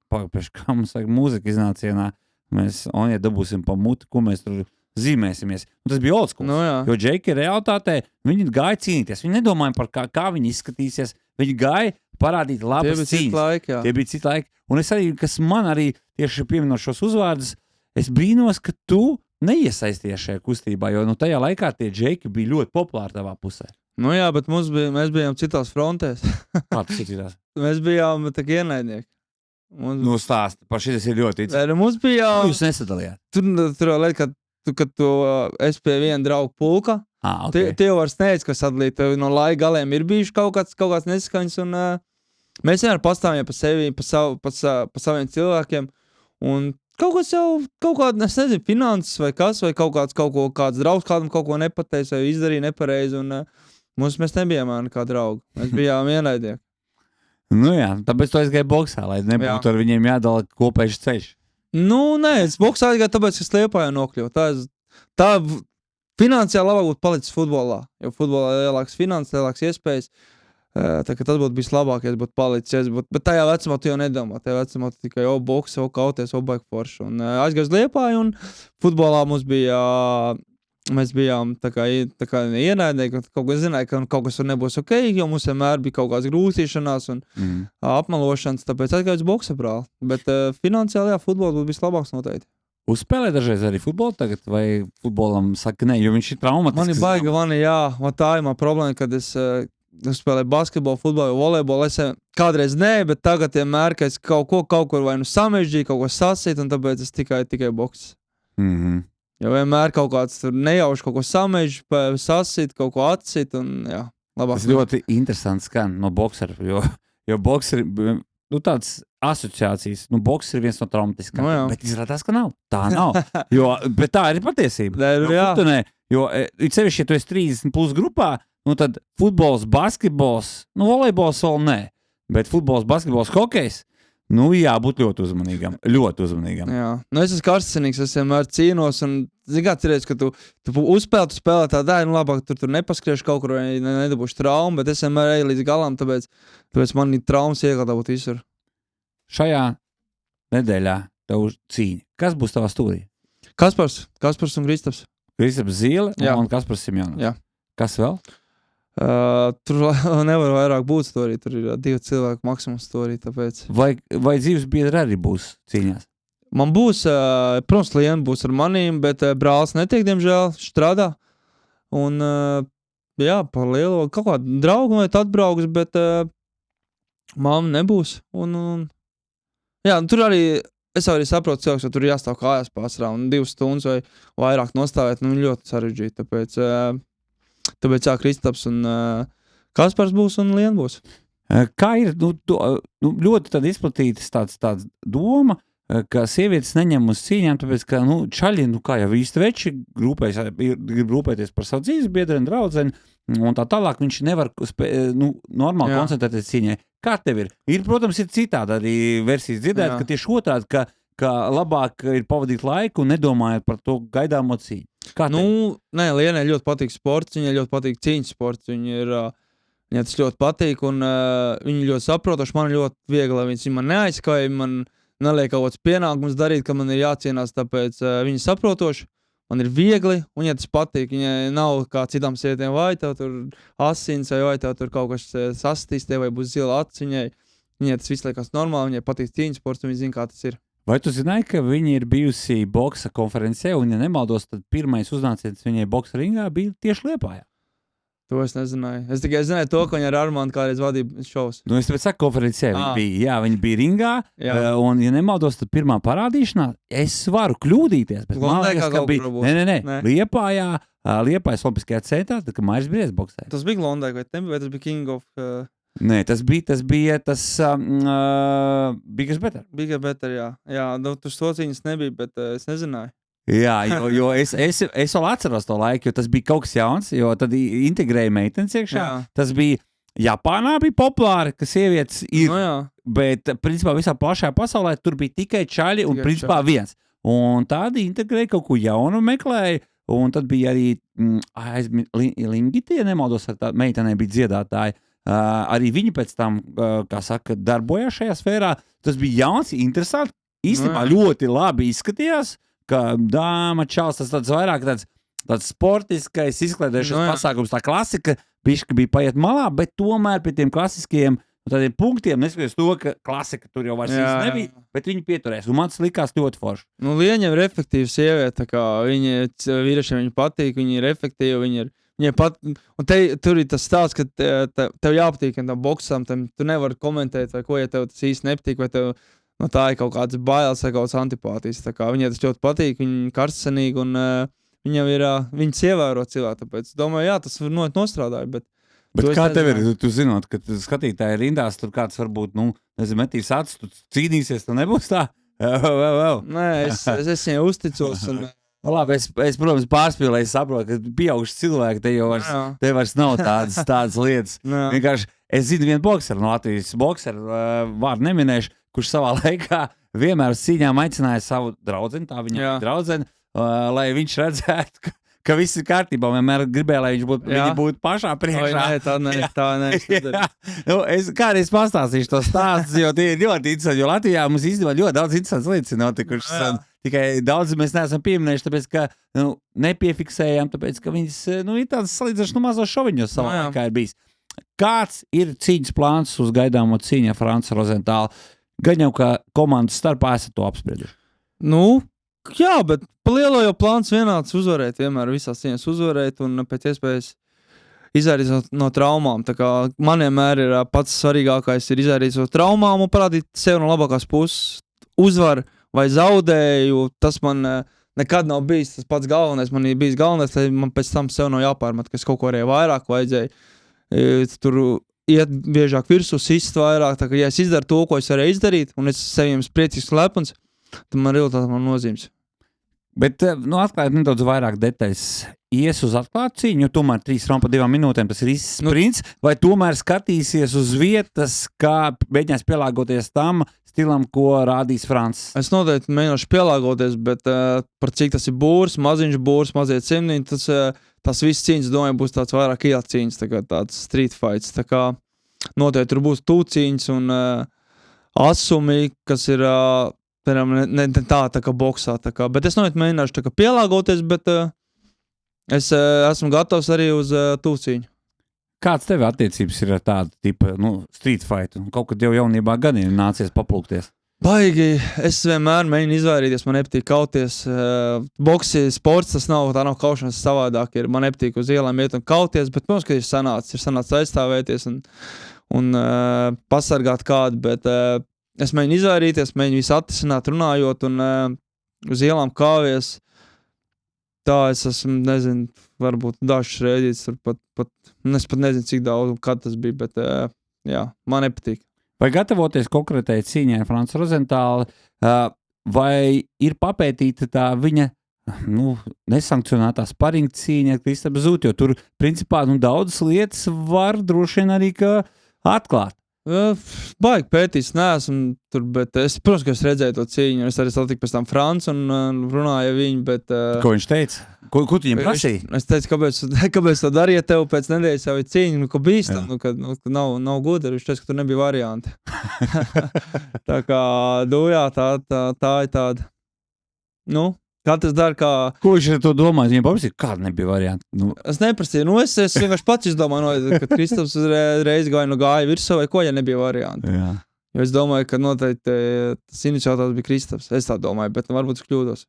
Pagaidām, kā mums vajag mūzika iznācienā. Mēs dabūsim pa muti, ko mēs tur zīmēsimies. Un tas bija old school. Nu, jā. Jo džeki realitātē viņi gāja cīnīties. Viņi nedomāja par kā viņi izskatīsies. Viņi gāja parādīt Tie labas bija citi cīņas. laiki, jā. Tie bija citi laiki. Un es arī, kas man arī tieši pieminot šos uzvārdus, es brīnos, ka tu neiesaisties šajā kustībā, jo tajā laikā tie džeki bija ļoti populāri tavā pusē. Nu jā, bet mēs bijām citās frontēs. Kā tas ir? Mēs bijām tā kā ienaidnieki. Nu, stāsti par šī tas ir ļoti ticams. Mums bija Jūs nesadalījāt. tur lieta, kad tu esi pie viena drauga pulka. Okay. Tie jau var sniegt, kas sadalīt. Tev no laika galiem ir bijuši kaut kāds nesaskaņas. Un, mēs vienmēr pastāvjam pa sevi, pa saviem cilvēkiem. Un kaut kāda, es nezinu, finanses vai kas, vai kāds draugs kādam kaut ko nepateica, vai izdarīja nepareizi. Un mēs nebijām nekā draugi. Mēs bijām ienaidnieki. Nu jā, tāpēc tu aizgāji boksā, lai nebūtu ar viņiem jādala kopējs ceļš. Nu, nē, es boksā aizgāju, tāpēc, ka es Liepājā nokļuvu. Tā finansiāli labāk būtu palicis futbolā, jo futbolā ir lielāks finanses, lielāks iespējas. Tā kā tas būtu bijis labāk, ja es būtu palicis. Bet tajā vecumā tu jau nedomā. Tajā vecumā tu tikai boks, kauties, baigi forši. Un aizgāju uz Liepāju, un futbolā mēs bijām tā kā ienaidnieki. Kaut kas zināja, ka kaut kas nebūs ok, jo mums vienmēr bija kaut kādas grūtīšanās un apmelošanas. Tāpēc aizgāju uz boksa brāli. Bet finansiāli, jā, futbols būtu bijis labāks noteikti. Uzspēlē dažreiz arī futbolu tagad, vai futbolam saka ne, jo viņš ir traumatisks? Man ir baigi, jā. Tā ir man problēma, kad es spēlēju basketbolu, futbolu, volejbolu. Es kādreiz nē, bet tagad vienmēr, ka es kaut kur vai nu samežģīju, kaut ko sasīt, un tāpēc es tikai boks. Jo vienmēr kaut kāds tur nejauši kaut ko samežģi, sasīt, kaut ko atsit, un jā, labāk. Tas ļoti interesants skan no boksera, jo bokseri, tāds asociācijas, boks ir viens no traumatiskākajiem, bet izrādās, ka nav. Tā nav, bet tā ir patiesība. Jo sevišķi, ja tu esi 30 plus grupā, tad futbols, basketbols, volejbols vēl nē, bet futbols, basketbols, hokejs, jābūt ļoti uzmanīgam. Ļoti uzmanīgam. Jā. Es esmu karstasinīgs, es vienmēr cīnos, un cerēju, ka tu spēlē tādā, labāk tur nepaskriešu kaut kur, vai nedabūšu traumu, bet es vienmēr eju līdz galam, tāpēc man ir traumas iegādāt visur. Šajā nedēļā tev cīņa. Kas būs tavā stūrī? Kaspars un Kristaps. Kristaps Zīle un Kaspars Simjonovs. Jā. Kas vēl? Tur nevar vairāk būt stūrī, tur ir 2 cilvēku maksimums stūrī, tāpēc. Vai dzīves biedri arī būs cīņās? Man būs, protams, Liena būs ar manīm, bet brālis netiek, diemžēl, strādā. Un, jā, par lielo kaut kādu draugu vai atbrauks, bet mamma nebūs. Jā, tur arī, es arī saprotu cilvēks, jo tur jāstāv kājās pārsvarā un 2 stundas vai vairāk nostāvēt, ļoti sarežģīti, tāpēc jā, Kristaps un Kaspars būs un Liena būs. Kā ir, ļoti tad izplatītas tāds doma, ka sievietes neņem uz cīņām, tāpēc, ka, čaļi, kā jau īsti veči, grib rūpēties par savu dzīves biedreni, draudzeni, un tā tālāk viņš nevar normāli koncentrēties cīņai. Kā tev ir? Protams, ir citādi arī versijas dzirdēt, ka tieši otrādi, ka labāk ir pavadīt laiku un nedomājot par to gaidāmo cīņu. Nē, Lienai ļoti patīk sports, viņai ļoti patīk cīņas sports, viņai tas ļoti patīk, un viņa ļoti saprotoši, man ļoti viegli, lai viņa man neaizskauj, man neliek kaut kāds pienākums darīt, ka man ir jācienās, tāpēc viņa saprotoši, man ir viegli, un viņai tas patīk, viņai nav kā citām sievietēm, vai tev tur asins, vai tev tur kaut kas sastīs, tev vai būs zila acis, viņai tas viss liekas normāli, viņai patīk cīņas sports, un viņa zina, kā tas ir. Vai tu zināji, ka viņa ir bijusi boksa konferencē, un, ja nemaldos, tad pirmais uznāciens viņai boksa ringā bija tieši Liepājā? To es nezināju. Es tikai zināju to, ka viņa ar Armandu kādreiz vadīja šovus. Es tāpēc saku, konferencē viņa bija ringā, un, ja nemaldos, tad pirmā parādīšanā, es varu kļūdīties, bet man liekas, ka bija... Nē. Liepājas Olimpiskajā centrā, tad, kad Mairis Briedis boksēja. Tas bija Glondai, vai tas bija King of... Nē, tas bija Biggest Better. Biggest Better, jā. Jā, tur sociņas nebija, bet es nezināju. Jā, jo es vēl atceros to laiku, jo tas bija kaut kas jauns, jo tad integrēja meitenes iekšā. Jā. Tas bija Japānā bija populāri, ka sievietes ir, jā. bet principā visā plašajā pasaulē tur bija tikai čaļi un principā viens. Un tādi integrēja kaut ko jaunu meklēja, un tad bija arī Lingitie, nemaldos, ar tā meitenei bija dziedātāji. Arī viņi pēc tam, kā saka, darbojās šajā sfērā. Tas bija jauns, interesanti. Īstenībā ļoti labi izskatījās, ka dāma čals, tas tāds vairāk tāds sportiskais, izklaidējušais pasākums, tā klasika bišķi bija paiet malā, bet tomēr pie tiem klasiskajiem tādiem punktiem, neskatoties to, ka klasika tur jau vairs nebija, bet viņi pieturēs. Un man tas likās ļoti forši. Nu, Lieņa ir efektīva sieviete, tā kā vīriešiem viņa patīk, viņa ir efektīva, un tur ir tas stāsts, ka tev jāpatīk tam boksam, tu nevari komentēt, vai ko, ja tev tas īsti nepatīk, vai tev no tā ir kaut kāds bailes vai kaut kāds antipātijas. Tā kā viņai tas ļoti patīk, viņa karstsenīgi, un viņa ir, viņas ievēro cilvēku, tāpēc domāju, jā, tas nostrādāja, bet kā tev ir, tu zinot, ka skatītāji rindās, tur kāds varbūt, metīs acis, tu cīnīsies, tu nebūs tā? Nē, es viņai uzticos. Un... Labi, es, protams, pārspīlēju, saprotu, ka pieauguši cilvēki, te vairs nav tādas lietas. Vienkārši, es zinu vienu bokseru no Latvijas, vārdu neminēšu, kurš savā laikā vienmēr uz cīņām aicināja savu draudzeni, tā viņa draudzeni, lai viņš redzētu, ka viss ir kārtībā. Vienmēr gribēja, lai viņi būtu pašā priekšā. Tā nē. Kādreiz pastāstīšu to stāstu, jo tie ir ļoti interesanti, jo Latvijā mums īstenībā ļoti daudz interesants lietas ir notikušas. Tikai daudz mēs neesam pieminējuši, tāpēc, ka nepiefiksējām, tāpēc, ka viņas ir tādas salīdzinoši mazos šoviņos savā laikā ir bijis. Kāds ir cīņas plāns uz gaidāmo cīņu ar Franci Rozentālu? Gan jau, ka komandas starpā esat to apsprieduši. Jā, bet pa lielo jau plāns vienāds uzvarēt, vienmēr visās cīņās uzvarēt un pēc iespējas izvairīties no traumām. Tā kā man vienmēr ir pats svarīgākais ir izvairīties no traumām un parādīt sev no labākās puses. Uzvar vai zaudēju, tas man nekad nav bijis tas pats galvenais. Man ir bijis galvenais, lai man pēc tam sev nav jāpārmet, ka es kaut ko arī vairāk vajadzēja. Tur iet biežāk virsū, sist vairāk. Tā kā, ja es izdaru to, ko es varēju izdarīt, un es seviem priecīgs lepns, tad man realitāte man nozīmes. Bet, atklājot nedaudz vairāk detaļas, ies uz atklātu cīņu, jo tomēr 3 raundu pa 2 minūtēm tas ir sprints, vai tomēr skatīsies uz vietas, kā mēģinās pielāgoties tam stilam, ko rādīs Francis? Es noteikti mēģināšu pielāgoties, bet par cik tas ir būrs, maziņš būrs, mazie cimniņi, tas viss cīņas, domāju, būs tāds vairāk iela cīņas, tāds street fights. Tā kā noteikti tur būs tūcīņas un asumi, kas ir... ne tā kā boksā, bet es noteikti mēģināšu pielāgoties, bet es esmu gatavs arī uz tūcīņu. Kāds tev attiecības ir ar tādu tipu street fightu? Kaut kad jau jaunībā gan ir nācies paplūkties. Baigi, es vienmēr mēģinu izvairīties, man nepatīk kauties. Boksi, sports, tā nav kaušanas savādāk. Man nepatīk uz ielām iet un kauties, bet, protams, ka ir sanācis aizstāvēties un pasargāt kādu, bet es mēģinu izvairīties, mēģinu visu atrisināt, runājot un uz ielām kāvies. Tā es esmu, nezinu, varbūt dažas reizes, es pat nezinu, cik daudz un kad tas bija, bet jā, man nepatīk. Vai gatavoties konkrētai cīņai ar Franci Rozentālu, vai ir papētīta tā viņa nesankcionētā sparinga cīņa ar Kristapu Zūtu, jo tur, principā, daudzas lietas var droši vien arī atklāt. Baigi pētīs, neesmu tur, bet es, protams, ka es redzēju to cīņu, un es arī satiku pēc tam Franci un runāju viņu, bet... Ko viņš teica? Ko tu viņam prasīji? Es teicu, kāpēc to darīja tev pēc nedēļas jau ir cīņa, ka bīstam, ka nav gudri, viņš teica, ka tur nebija varianti. Tā kā, jā, tā ir tāda. Katrs dara kā... Ko viņš ar to domāja? Viņam paprasīja, kāda nebija varianti? Es neprasīju, es vienkārši pats izdomāju, ka Kristaps uzreiz gāja virsū vai ko, ja nebija varianti. Jā. Jo es domāju, ka noteikti tas iniciators bija Kristaps. Es tā domāju, bet varbūt es kļūdos.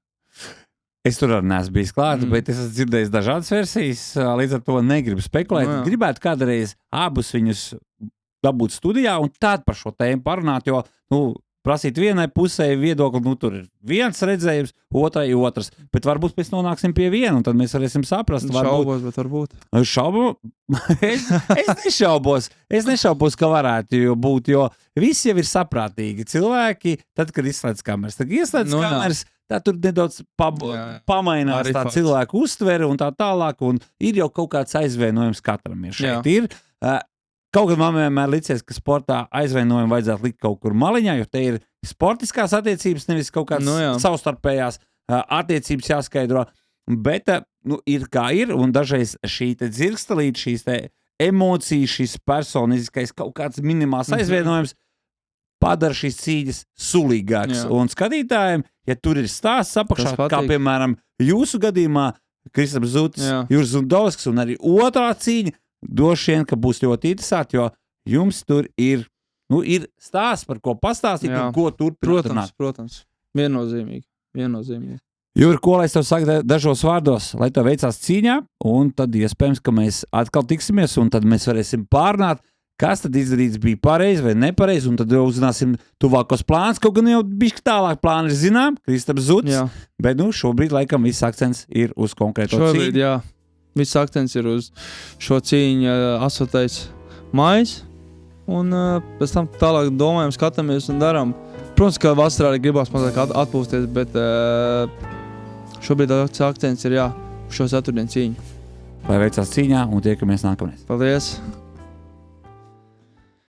Es tur arī neesmu bijis klāt, bet es esmu dzirdējis dažādas versijas, līdz ar to negribu spekulēt. Gribētu kādreiz abus viņus dabūt studijā un tad par šo tēmu parunāt, jo, prasīt vienai pusē viedokli, tur ir viens redzējums, otrai otrs, bet varbūt mēs nonāksim pie viena, un tad mēs varēsim saprast. Šaubos, bet varbūt. Es nešaubos, ka varētu būt, jo visi jau ir saprātīgi cilvēki, tad, kad izslēdz kameras. Tad ieslēdz kameras, tā tur nedaudz pamainās Arī tā fakts. cilvēku uztvere un tā tālāk, un ir jau kaut kāds aizvainojums katram ir šeit. Jā. Ir. Kaut gan man vienmēr licies, ka sportā aizvainojumu vajadzētu likt kaut kur maliņā, jo te ir sportiskās attiecības, nevis kaut kādas savstarpējās attiecības jāskaidro. Bet ir kā ir, un dažreiz šī te dzirkstelīte, šīs te emocijas, šis personiskais kaut kāds minimāls aizvainojums padara šīs cīņas sulīgākas. Un skatītājiem, ja tur ir stāsts apakšā, kā piemēram jūsu gadījumā, Kristaps Zutis, Juris Zundovskis un arī otrā cīņa, doši vien, ka būs ļoti interesanti, jo jums tur ir stāsts, par ko pastāstīt un ko turpināt. Protams. Viennozīmīgi. Juri, ko lai es tev saku dažos vārdos, lai tev veicās cīņā, un tad iespējams, ka mēs atkal tiksimies, un tad mēs varēsim pārnāt, kas tad izdarīts bija pareizi vai nepareizi, un tad jau uzzināsim tuvākos plānus, kaut gan jau bišķi tālāk plāni ir zinām, Kristaps Zutis, bet šobrīd laikam viss akcents ir uz konkrēto cīņu. Šobrīd, viss akcents ir uz šo cīņu 8. maijs, un pēc tam tālāk domājam, skatāmies un darām. Protams, ka vasarā arī gribās mazāk atpūsties, bet šobrīd akcents ir uz šo ceturtdienu cīņu. Lai veicās cīņā un tiekamies nākamreiz. Paldies!